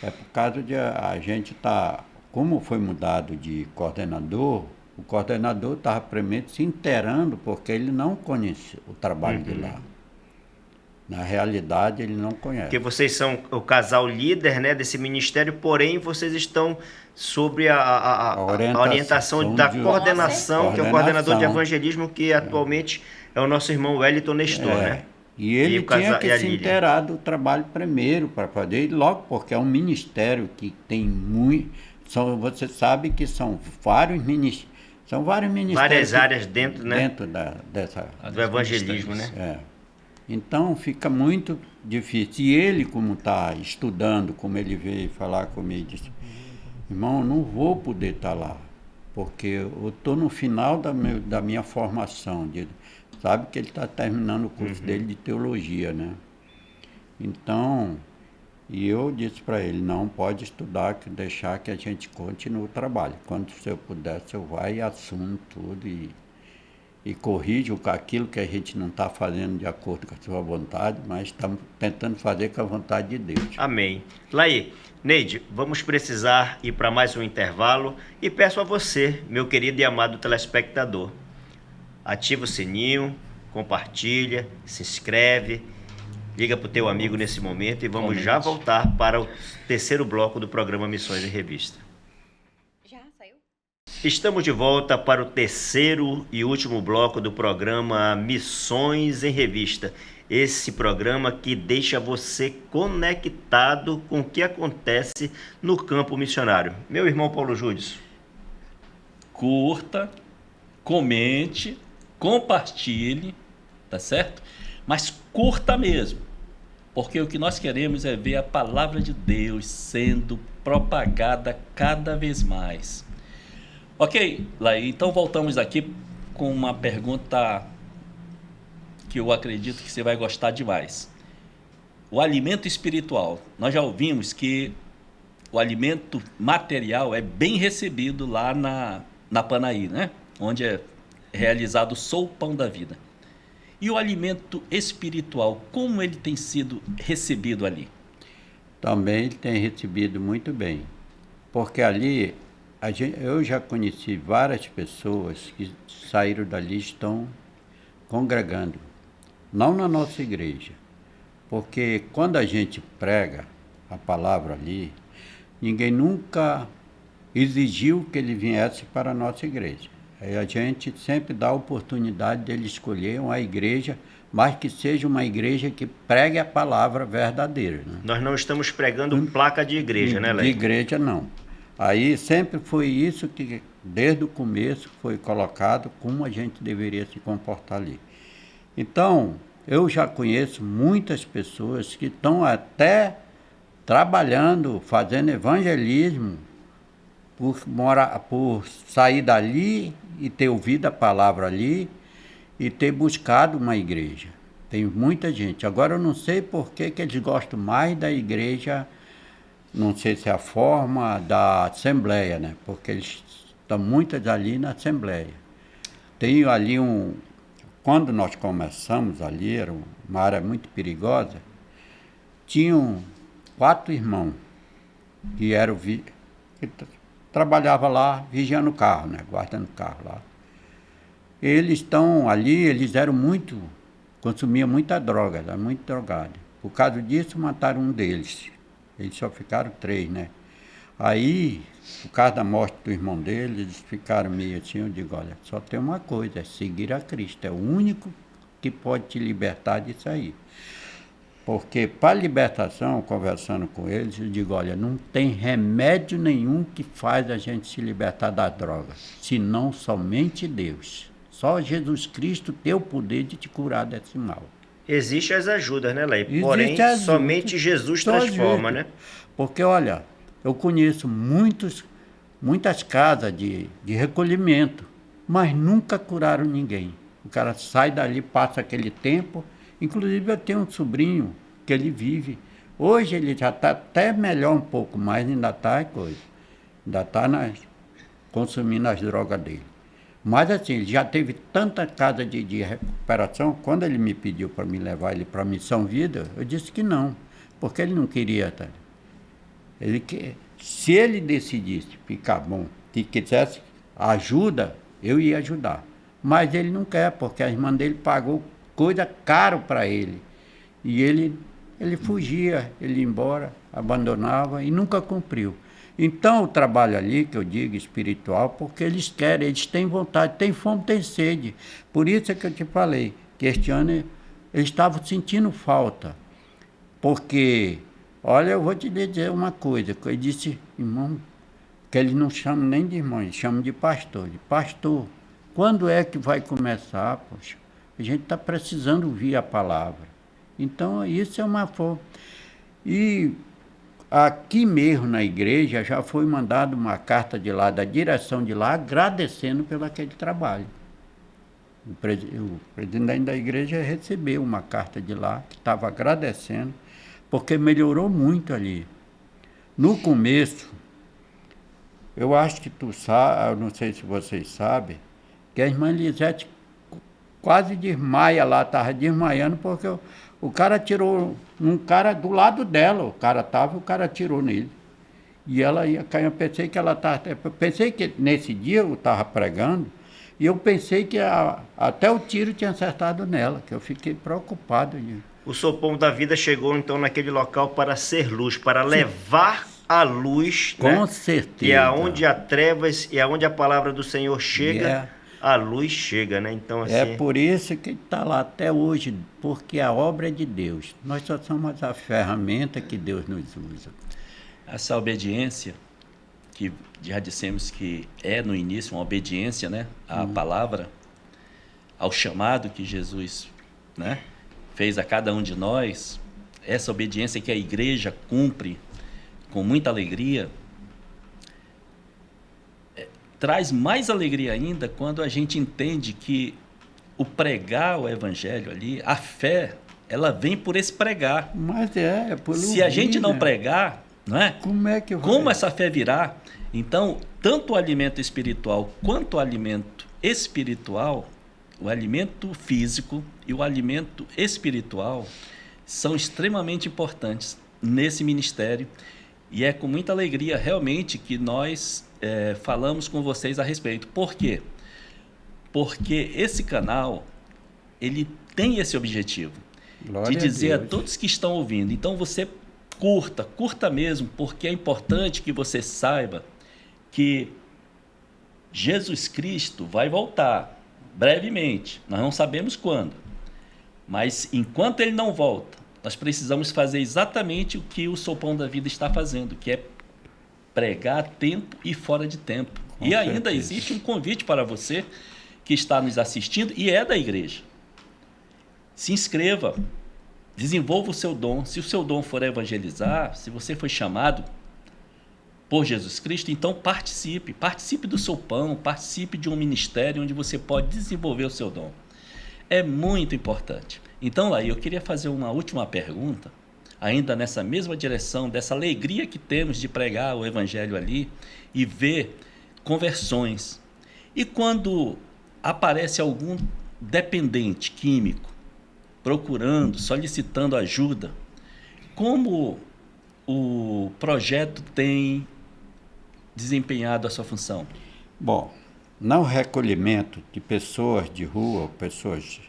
é por causa de a gente tá, como foi mudado de coordenador, o coordenador estava primeiro se inteirando porque ele não conhecia o trabalho de lá. Na realidade, ele não conhece. Porque vocês são o casal líder, né, desse ministério, porém vocês estão sobre a orientação da coordenação, que é o coordenador de evangelismo, que atualmente é o nosso irmão Wellington Nestor, né? E ele tinha que se inteirar do trabalho primeiro para poder, logo porque é um ministério que tem muito. Você sabe que são vários ministérios. São vários ministérios. Várias áreas dentro, né? Dentro do evangelismo, né? É. Então fica muito difícil. E ele, como está estudando, como ele veio falar comigo, disse, irmão, eu não vou poder estar lá, porque eu estou no final da minha formação. Sabe que ele está terminando o curso dele de teologia, né? Então, e eu disse para ele, não pode estudar, deixar que a gente continue o trabalho. Quando você puder, você vai e assume tudo e corrige aquilo que a gente não está fazendo de acordo com a sua vontade, mas estamos tentando fazer com a vontade de Deus. Amém. Laí, Neide, vamos precisar ir para mais um intervalo e peço a você, meu querido e amado telespectador, ativa o sininho, compartilha, se inscreve, liga para o teu amigo nesse momento e vamos já voltar para o terceiro bloco do programa Missões em Revista. Já saiu? Estamos de volta para o terceiro e último bloco do programa Missões em Revista. Esse programa que deixa você conectado com o que acontece no campo missionário. Meu irmão Paulo Júdice. Curta, comente, compartilhe, tá certo? Mas curta mesmo, porque o que nós queremos é ver a palavra de Deus sendo propagada cada vez mais. Ok, Laí, então voltamos aqui com uma pergunta que eu acredito que você vai gostar demais. O alimento espiritual. Nós já ouvimos que o alimento material é bem recebido lá na Panaí, né? Onde é realizado o Sou o Pão da Vida. E o alimento espiritual, como ele tem sido recebido ali? Também ele tem recebido muito bem, porque ali eu já conheci várias pessoas que saíram dali e estão congregando, não na nossa igreja, porque quando a gente prega a palavra ali, ninguém nunca exigiu que ele viesse para a nossa igreja. A gente sempre dá a oportunidade dele escolher uma igreja, mas que seja uma igreja que pregue a palavra verdadeira. Né? Nós não estamos pregando placa de igreja, né, Leite? De igreja, não. Aí sempre foi isso que, desde o começo, foi colocado como a gente deveria se comportar ali. Então, eu já conheço muitas pessoas que estão até trabalhando, fazendo evangelismo, por sair dali e ter ouvido a palavra ali e ter buscado uma igreja. Tem muita gente. Agora eu não sei por que eles gostam mais da igreja, não sei se é a forma da Assembleia, né? Porque eles estão muitas ali na Assembleia. Tem ali quando nós começamos ali, era uma área muito perigosa, tinham 4 irmãos que eram trabalhava lá vigiando o carro, né? Guardando o carro lá. Eles estão ali, eles eram consumiam muita droga, eram muito drogados. Por causa disso, mataram um deles. Eles só ficaram 3, né? Aí, por causa da morte do irmão deles, eles ficaram meio assim, eu digo, olha, só tem uma coisa, é seguir a Cristo. É o único que pode te libertar disso aí. Porque para libertação, conversando com eles, eu digo, olha, não tem remédio nenhum que faz a gente se libertar das drogas, senão somente Deus. Só Jesus Cristo tem o poder de te curar desse mal. Existem as ajudas, né, Lei? Porém, somente Jesus transforma, né? Porque, olha, Eu conheço muitas casas de recolhimento, mas nunca curaram ninguém. O cara sai dali, passa aquele tempo. Inclusive eu tenho um sobrinho que ele vive. Hoje ele já está até melhor um pouco, mas ainda está coisa. Ainda está consumindo as drogas dele. Mas assim, ele já teve tanta casa de recuperação. Quando ele me pediu para me levar ele para a Missão Vida, eu disse que não, porque ele não queria. Tá? Se ele decidisse ficar bom, se quisesse ajuda, eu ia ajudar. Mas ele não quer, porque a irmã dele pagou coisa caro para ele. E ele fugia, ele ia embora, abandonava e nunca cumpriu. Então o trabalho ali, que eu digo espiritual, porque eles querem, eles têm vontade, têm fome, têm sede. Por isso é que eu te falei, que este ano eles estavam sentindo falta. Porque, olha, eu vou te dizer uma coisa, que eu disse, irmão, que eles não chamam nem de irmão, eles chamam de pastor. De pastor, quando é que vai começar? Poxa, a gente está precisando ouvir a palavra. Então, isso é uma forma. E aqui mesmo na igreja já foi mandada uma carta de lá, da direção de lá, agradecendo pelo aquele trabalho. O presidente da igreja recebeu uma carta de lá, que estava agradecendo, porque melhorou muito ali. No começo, eu acho que tu sabe, eu não sei se vocês sabem, que a irmã Lisete quase desmaia lá, estava desmaiando, porque o cara tirou um cara do lado dela, o cara atirou nele. E ela ia cair, eu pensei que ela estava, pensei que nesse dia eu estava pregando, e eu pensei que até o tiro tinha acertado nela, que eu fiquei preocupado. O Sopão da Vida chegou então naquele local para ser luz, para levar a luz. Com né? certeza. E aonde há trevas, e aonde a palavra do Senhor chega, a luz chega, né? Então, assim... É por isso que está lá até hoje, porque a obra é de Deus. Nós só somos a ferramenta que Deus nos usa. Essa obediência, que já dissemos que é no início uma obediência, né, à palavra, ao chamado que Jesus, né, fez a cada um de nós, essa obediência que a igreja cumpre com muita alegria, traz mais alegria ainda quando a gente entende que o pregar o evangelho ali, a fé, ela vem por esse pregar. Mas por Se a gente não pregar, não é? Como essa fé virá? Então, tanto o alimento espiritual quanto o alimento espiritual, o alimento físico e o alimento espiritual são extremamente importantes nesse ministério. E é com muita alegria realmente que nós falamos com vocês a respeito. Por quê? Porque esse canal, ele tem esse objetivo. Glória de dizer a todos que estão ouvindo. Então você curta mesmo, porque é importante que você saiba que Jesus Cristo vai voltar brevemente. Nós não sabemos quando. Mas enquanto ele não volta, nós precisamos fazer exatamente o que o Sopão da Vida está fazendo, que é pregar a tempo e fora de tempo. E ainda existe um convite para você que está nos assistindo e é da igreja. Se inscreva, desenvolva o seu dom. Se o seu dom for evangelizar, se você foi chamado por Jesus Cristo, então participe do Sopão, participe de um ministério onde você pode desenvolver o seu dom. É muito importante. Então, Laí, eu queria fazer uma última pergunta, ainda nessa mesma direção, dessa alegria que temos de pregar o evangelho ali e ver conversões. E quando aparece algum dependente químico procurando, solicitando ajuda, como o projeto tem desempenhado a sua função? Bom, no recolhimento de pessoas de rua, pessoas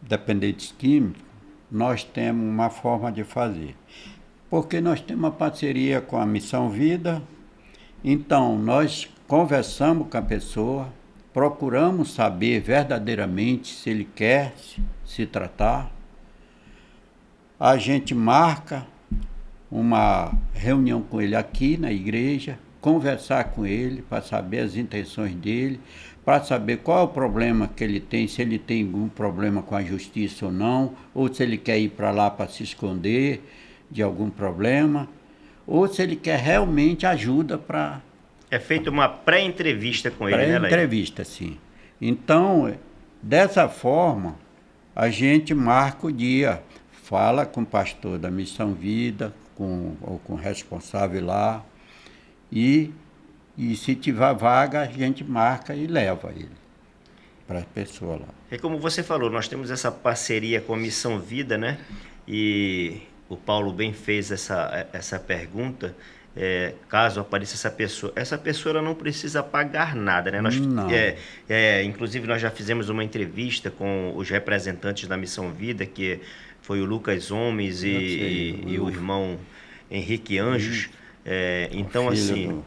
dependentes químicos, nós temos uma forma de fazer. Porque nós temos uma parceria com a Missão Vida, então nós conversamos com a pessoa, procuramos saber verdadeiramente se ele quer se tratar. A gente marca uma reunião com ele aqui na igreja, conversar com ele para saber as intenções dele, para saber qual é o problema que ele tem, se ele tem algum problema com a justiça ou não, ou se ele quer ir para lá para se esconder de algum problema, ou se ele quer realmente ajuda para É feita uma pré-entrevista com ele, né, Laí? pré-entrevista, sim. Então, dessa forma, a gente marca o dia, fala com o pastor da Missão Vida, ou com o responsável lá, e se tiver vaga, a gente marca e leva ele para a pessoa lá. É como você falou, nós temos essa parceria com a Missão Vida, né? E o Paulo bem fez essa pergunta. Caso apareça essa pessoa ela não precisa pagar nada, né? Não. Inclusive nós já fizemos uma entrevista com os representantes da Missão Vida, que foi o Lucas Gomes e o irmão Henrique Anjos. Então assim,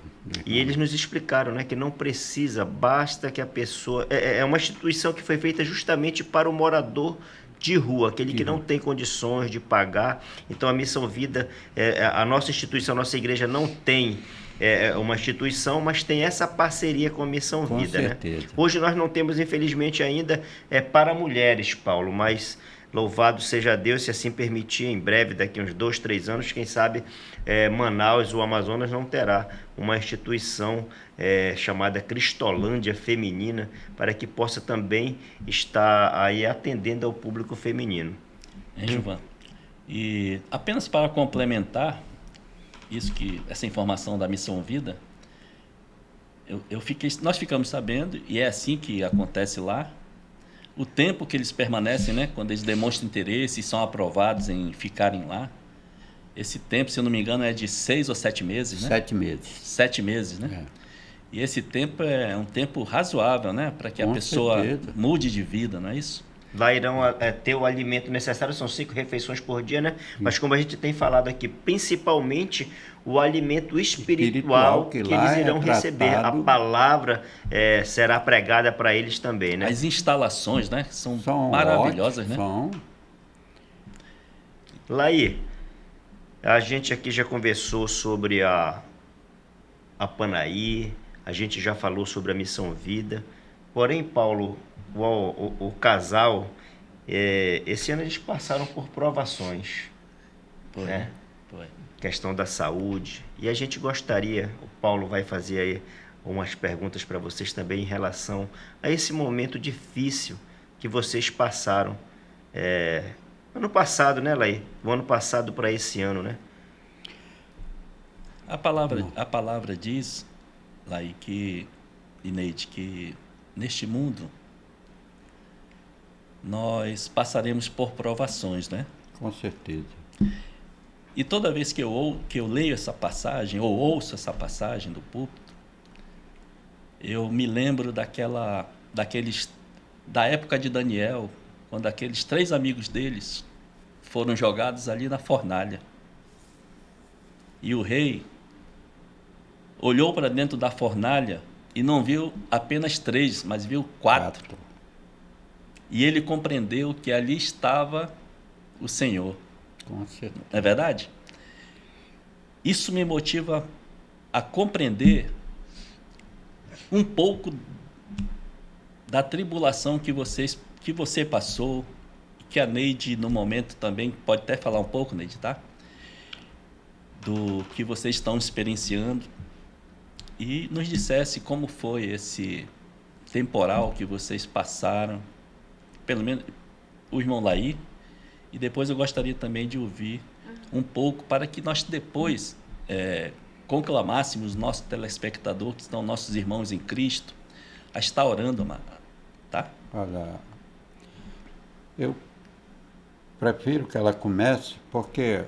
e eles nos explicaram, né, que não precisa, basta que a pessoa... É uma instituição que foi feita justamente para o morador de rua, aquele que não tem condições de pagar. Então a Missão Vida, a nossa instituição, a nossa igreja não tem uma instituição, mas tem essa parceria com a Missão Com Vida, certeza. né? Hoje nós não temos, infelizmente, ainda para mulheres, Paulo, mas louvado seja Deus, se assim permitir, em breve, daqui uns 2, 3 anos, quem sabe Manaus ou Amazonas não terá uma instituição chamada Cristolândia Feminina, para que possa também estar aí atendendo ao público feminino. Gilvan? E apenas para complementar essa informação da Missão Vida, nós ficamos sabendo, e é assim que acontece lá, o tempo que eles permanecem, né, quando eles demonstram interesse e são aprovados em ficarem lá, esse tempo, se eu não me engano, é de 6 ou 7 meses, né? 7 meses. 7 meses, né? E esse tempo é um tempo razoável, né, para que a Com pessoa certeza. mude de vida, não é isso? Lá irão ter o alimento necessário, são 5 refeições por dia, né? Mas como a gente tem falado aqui, principalmente o alimento espiritual que lá eles irão é receber. A tratado. palavra será pregada para eles também, né? As instalações, né, são São maravilhosas, né? São. Laí, a gente aqui já conversou sobre a Panaí, a gente já falou sobre a Missão Vida. Porém, Paulo, o casal, esse ano eles passaram por provações, Foi, né? foi. Questão da saúde. E a gente gostaria, o Paulo vai fazer aí umas perguntas para vocês também em relação a esse momento difícil que vocês passaram. Ano passado, né, Laí? O ano passado para esse ano, né? A palavra diz, Laí, Ineide, que neste mundo nós passaremos por provações, né? Com certeza. E toda vez que eu leio essa passagem, ou ouço essa passagem do púlpito, eu me lembro da época de Daniel, quando aqueles 3 amigos deles foram jogados ali na fornalha. E o rei olhou para dentro da fornalha e não viu apenas 3, mas viu 4. E ele compreendeu que ali estava o Senhor. Com certeza. Não é verdade? Isso me motiva a compreender um pouco da tribulação que você passou, que a Neide, no momento, também pode até falar um pouco, Neide, tá? Do que vocês estão experienciando. E nos dissesse como foi esse temporal que vocês passaram, pelo menos o irmão Laí, e depois eu gostaria também de ouvir um pouco para que nós depois conclamássemos nossos telespectadores, que são nossos irmãos em Cristo, a estar orando, tá? Olha, eu prefiro que ela comece, porque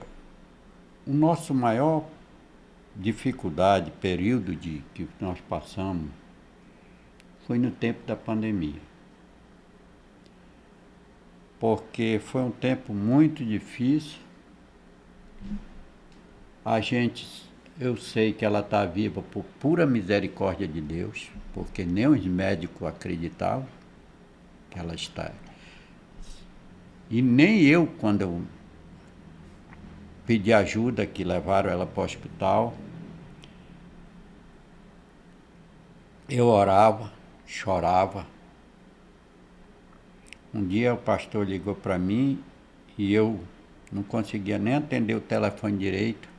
o nosso maior dificuldade, período que nós passamos, foi no tempo da pandemia. Porque foi um tempo muito difícil. Eu sei que ela está viva por pura misericórdia de Deus, porque nem os médicos acreditavam que ela está. E nem eu, quando eu pedi ajuda, que levaram ela para o hospital, eu orava, chorava. Um dia o pastor ligou para mim e eu não conseguia nem atender o telefone direito.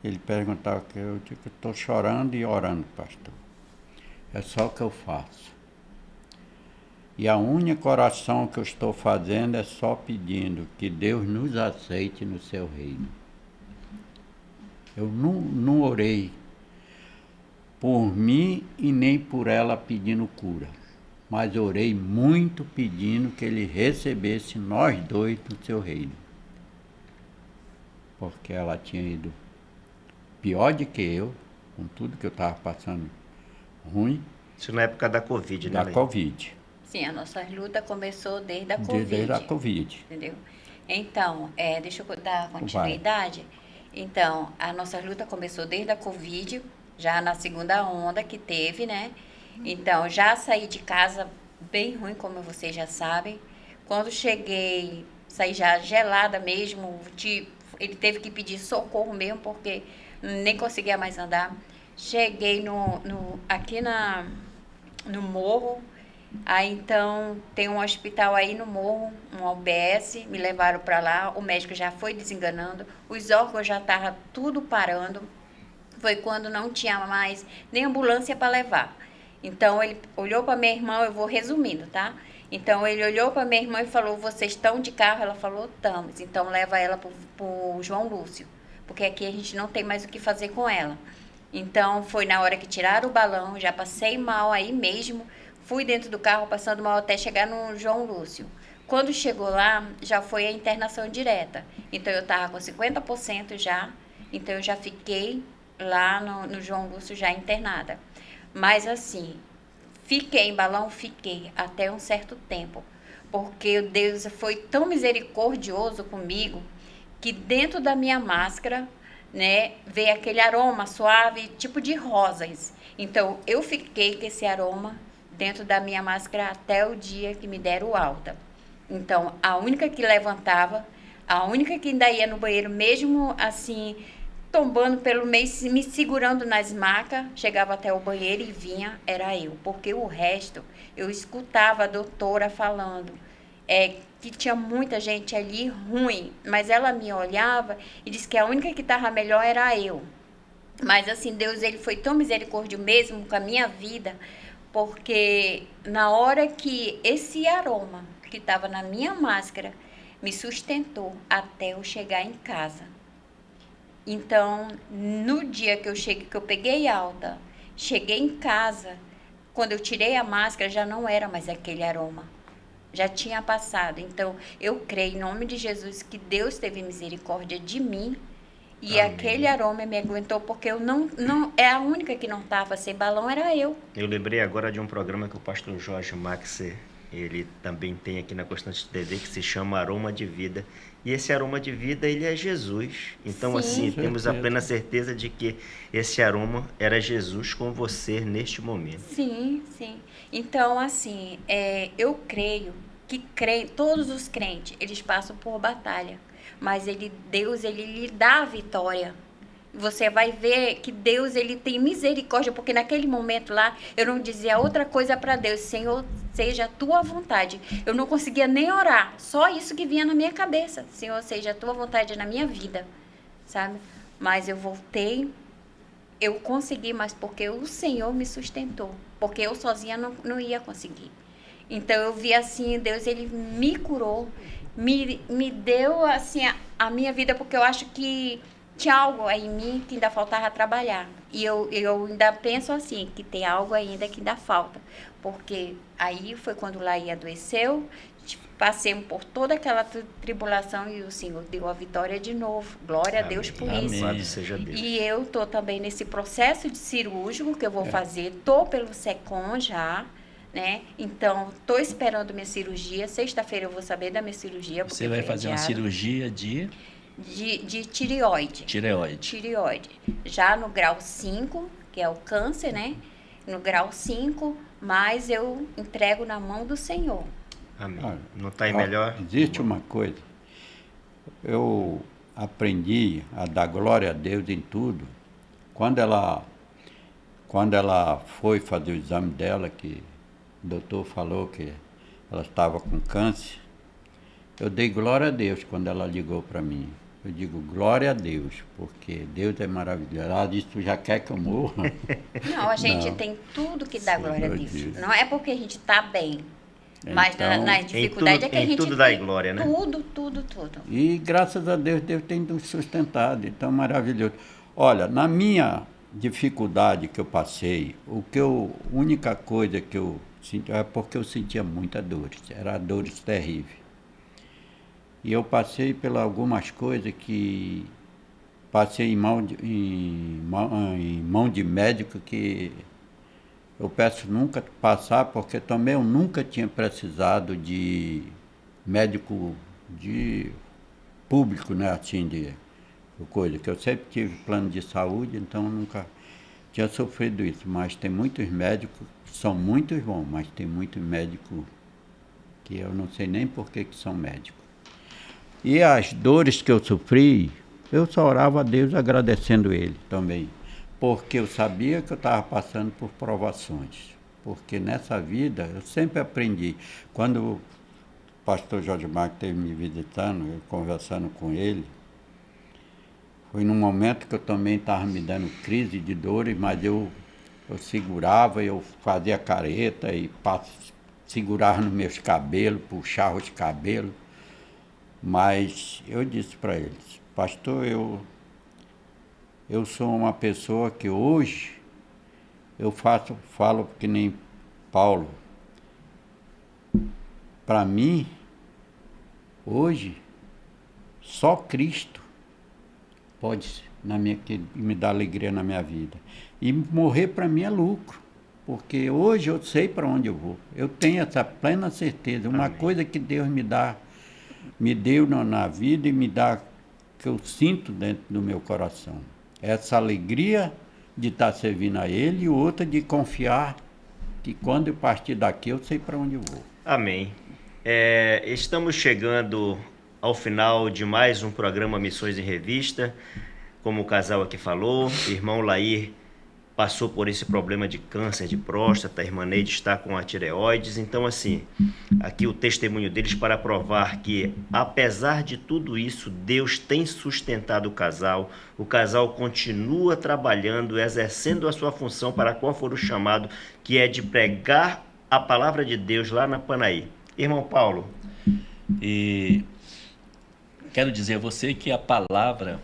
Ele perguntava que eu digo que estou chorando e orando, pastor. É só o que eu faço. E a única oração que eu estou fazendo é só pedindo que Deus nos aceite no seu reino. Eu não orei por mim e nem por ela pedindo cura, mas orei muito pedindo que Ele recebesse nós dois no seu reino. Porque ela tinha ido pior do que eu, com tudo que eu estava passando ruim. Isso na época da Covid, né? Da Covid. Sim, a nossa luta começou desde a Covid. Desde a Covid. Entendeu? Então, deixa eu dar continuidade. Então, a nossa luta começou desde a Covid, já na segunda onda que teve, né? Então, já saí de casa bem ruim, como vocês já sabem. Quando cheguei, saí já gelada mesmo, ele teve que pedir socorro mesmo, porque nem conseguia mais andar. Cheguei aqui no morro, aí então tem um hospital aí no morro, um UBS, me levaram para lá, o médico já foi desenganando, os órgãos já estavam tudo parando, foi quando não tinha mais nem ambulância para levar. Então ele olhou para minha irmã, eu vou resumindo, tá? Então ele olhou para minha irmã e falou, vocês estão de carro? Ela falou, estamos, então leva ela pro João Lúcio, porque aqui a gente não tem mais o que fazer com ela. Então foi na hora que tiraram o balão, já passei mal aí mesmo, fui dentro do carro passando mal até chegar no João Lúcio. Quando chegou lá, já foi a internação direta. Então eu estava com 50% já, então eu já fiquei lá no João Lúcio já internada. Mas assim, fiquei em balão, fiquei até um certo tempo, porque Deus foi tão misericordioso comigo, que dentro da minha máscara, né, veio aquele aroma suave, tipo de rosas. Então eu fiquei com esse aroma dentro da minha máscara até o dia que me deram alta. Então, a única que levantava, a única que ainda ia no banheiro, mesmo assim, tombando pelo meio, me segurando nas macas, chegava até o banheiro e vinha, era eu. Porque o resto, eu escutava a doutora falando que tinha muita gente ali ruim, mas ela me olhava e disse que a única que estava melhor era eu. Mas assim, Deus, ele foi tão misericordioso mesmo com a minha vida, porque na hora que esse aroma que estava na minha máscara me sustentou até eu chegar em casa. Então, no dia que eu peguei alta, cheguei em casa, quando eu tirei a máscara já não era mais aquele aroma, já tinha passado. Então, eu creio em nome de Jesus que Deus teve misericórdia de mim. E Amém. Aquele aroma me aguentou, porque eu não é a única que não estava sem balão, era eu. Eu lembrei agora de um programa que o pastor Jorge Max, ele também tem aqui na Constante TV, que se chama Aroma de Vida. E esse aroma de vida, ele é Jesus. Então, Sim. assim, temos a plena certeza de que esse aroma era Jesus com você neste momento. Sim, sim. Então, assim, eu creio que todos os crentes, eles passam por batalha. Mas Deus, ele lhe dá a vitória. Você vai ver que Deus, ele tem misericórdia, porque naquele momento lá, eu não dizia outra coisa para Deus, Senhor, seja a tua vontade. Eu não conseguia nem orar, só isso que vinha na minha cabeça. Senhor, seja a tua vontade na minha vida, sabe? Mas eu voltei, eu consegui, mas porque o Senhor me sustentou, porque eu sozinha não ia conseguir. Então eu vi assim, Deus, ele me curou, me deu assim a minha vida, porque eu acho que tinha algo aí em mim que ainda faltava trabalhar. E eu ainda penso assim, que tem algo ainda que ainda falta. Porque aí foi quando Laí adoeceu, passemos por toda aquela tribulação e o Senhor deu a vitória de novo. Glória a Deus por isso. Louvado seja Deus. E eu estou também nesse processo de cirúrgico que eu vou fazer, estou pelo SECOM já, né? Então, estou esperando minha cirurgia. Sexta-feira eu vou saber da minha cirurgia. Você vai fazer uma cirurgia de tireoide. Tireoide. Já no grau 5, que é o câncer, né? No grau 5, mas eu entrego na mão do Senhor. Amém. Não está aí melhor? Existe uma coisa. Eu aprendi a dar glória a Deus em tudo. Quando ela foi fazer o exame dela, que o doutor falou que ela estava com câncer, eu dei glória a Deus quando ela ligou para mim. Eu digo, glória a Deus, porque Deus é maravilhoso. Ela disse, tu já quer que eu morra? Não, a gente Não. tem tudo que dá Sim, glória a eu Deus. disse. Não é porque a gente está bem, mas Então, na dificuldade é que a em gente tudo dá tem glória, né? tudo. E graças a Deus, Deus tem nos sustentado, então maravilhoso. Olha, na minha dificuldade que eu passei, a única coisa que eu senti é porque eu sentia muita dores, era dores terríveis. E eu passei por algumas coisas que passei em mão de médico que eu peço nunca passar, porque também eu nunca tinha precisado de médico de público, né, assim, de coisa, que eu sempre tive plano de saúde, então nunca tinha sofrido isso. Mas tem muitos médicos, são muitos bons, mas tem muitos médicos que eu não sei nem por que são médicos. E as dores que eu sofri, eu só orava a Deus agradecendo Ele também, porque eu sabia que eu estava passando por provações, porque nessa vida eu sempre aprendi. Quando o pastor Jorge Marques esteve me visitando, eu conversando com ele, foi num momento que eu também estava me dando crise de dores, mas eu segurava, eu fazia careta e segurava nos meus cabelos, puxava os cabelos. Mas eu disse para eles, pastor, eu sou uma pessoa que hoje eu falo que nem Paulo. Para mim, hoje, só Cristo pode me dar alegria na minha vida. E morrer para mim é lucro, porque hoje eu sei para onde eu vou. Eu tenho essa plena certeza. Uma coisa que Deus me deu na vida e me dá, que eu sinto dentro do meu coração. Essa alegria de estar servindo a Ele e outra de confiar que quando eu partir daqui eu sei para onde eu vou. Amém. Estamos chegando ao final de mais um programa Missões em Revista. Como o casal aqui falou, irmão Laí passou por esse problema de câncer de próstata, a irmã Neide está com a tireoides. Então, assim, aqui o testemunho deles para provar que, apesar de tudo isso, Deus tem sustentado o casal continua trabalhando, exercendo a sua função para a qual for o chamado, que é de pregar a palavra de Deus lá na Panaí. Irmão Paulo. E quero dizer a você que a palavra,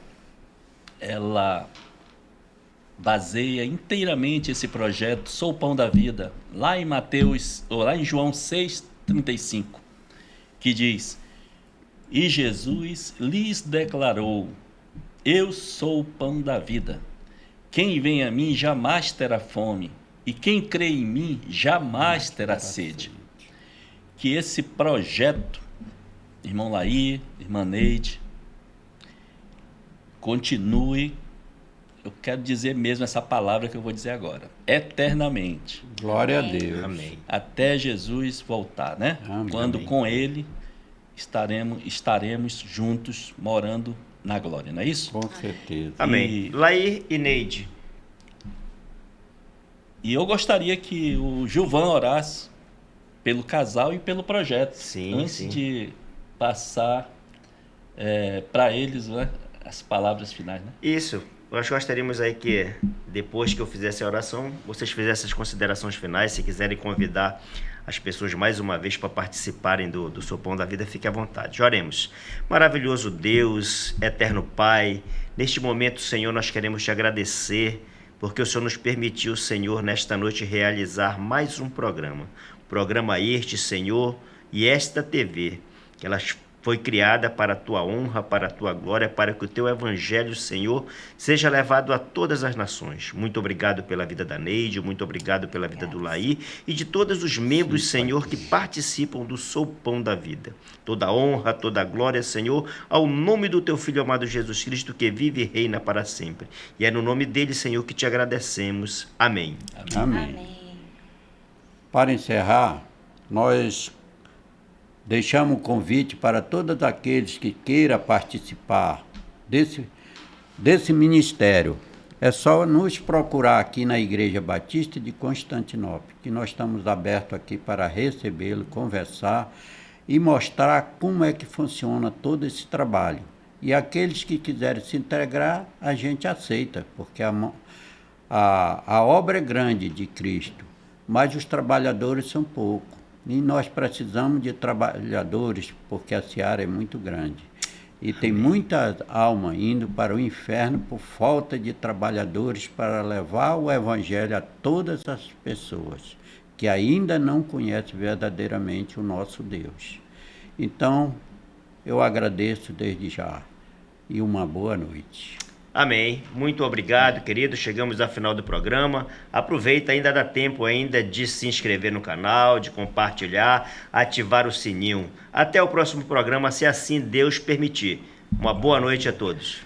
ela baseia inteiramente esse projeto Sou o Pão da Vida, lá em João 6,35, que diz, e Jesus lhes declarou, eu sou o pão da vida, quem vem a mim jamais terá fome, e quem crê em mim jamais terá sede. Que esse projeto, irmão Laí, irmã Neide, continue. Eu quero dizer mesmo essa palavra que eu vou dizer agora. Eternamente. Glória a Deus. Amém. Até Jesus voltar, né? Amém. Quando com Ele estaremos juntos morando na glória, não é isso? Com certeza. Amém. Laí e Neide. E eu gostaria que o Gilvan orasse pelo casal e pelo projeto. Sim, antes sim. de passar para eles, né, as palavras finais, né? Isso. Nós gostaríamos aí que, depois que eu fizesse a oração, vocês fizessem as considerações finais. Se quiserem convidar as pessoas mais uma vez para participarem do Seu Pão da Vida, fique à vontade. Oremos. Maravilhoso Deus, eterno Pai, neste momento, Senhor, nós queremos te agradecer, porque o Senhor nos permitiu, Senhor, nesta noite realizar mais um programa. Programa este, Senhor, e esta TV, que elas foi criada para a tua honra, para a tua glória, para que o teu evangelho, Senhor, seja levado a todas as nações. Muito obrigado pela vida da Neide, muito obrigado pela vida do Laí e de todos os membros, Senhor, que participam do Sou Pão da Vida. Toda honra, toda glória, Senhor, ao nome do teu Filho amado Jesus Cristo, que vive e reina para sempre. E é no nome dele, Senhor, que te agradecemos. Amém. Amém. Amém. Para encerrar, nós deixamos um convite para todos aqueles que queiram participar desse ministério. É só nos procurar aqui na Igreja Batista de Constantinopla, que nós estamos abertos aqui para recebê-lo, conversar e mostrar como é que funciona todo esse trabalho. E aqueles que quiserem se integrar, a gente aceita, porque a obra é grande de Cristo, mas os trabalhadores são poucos. E nós precisamos de trabalhadores, porque a seara é muito grande. E tem muita alma indo para o inferno por falta de trabalhadores para levar o evangelho a todas as pessoas que ainda não conhecem verdadeiramente o nosso Deus. Então, eu agradeço desde já e uma boa noite. Amém. Muito obrigado, querido. Chegamos ao final do programa. Aproveita, ainda dá tempo ainda de se inscrever no canal, de compartilhar, ativar o sininho. Até o próximo programa, se assim Deus permitir. Uma boa noite a todos.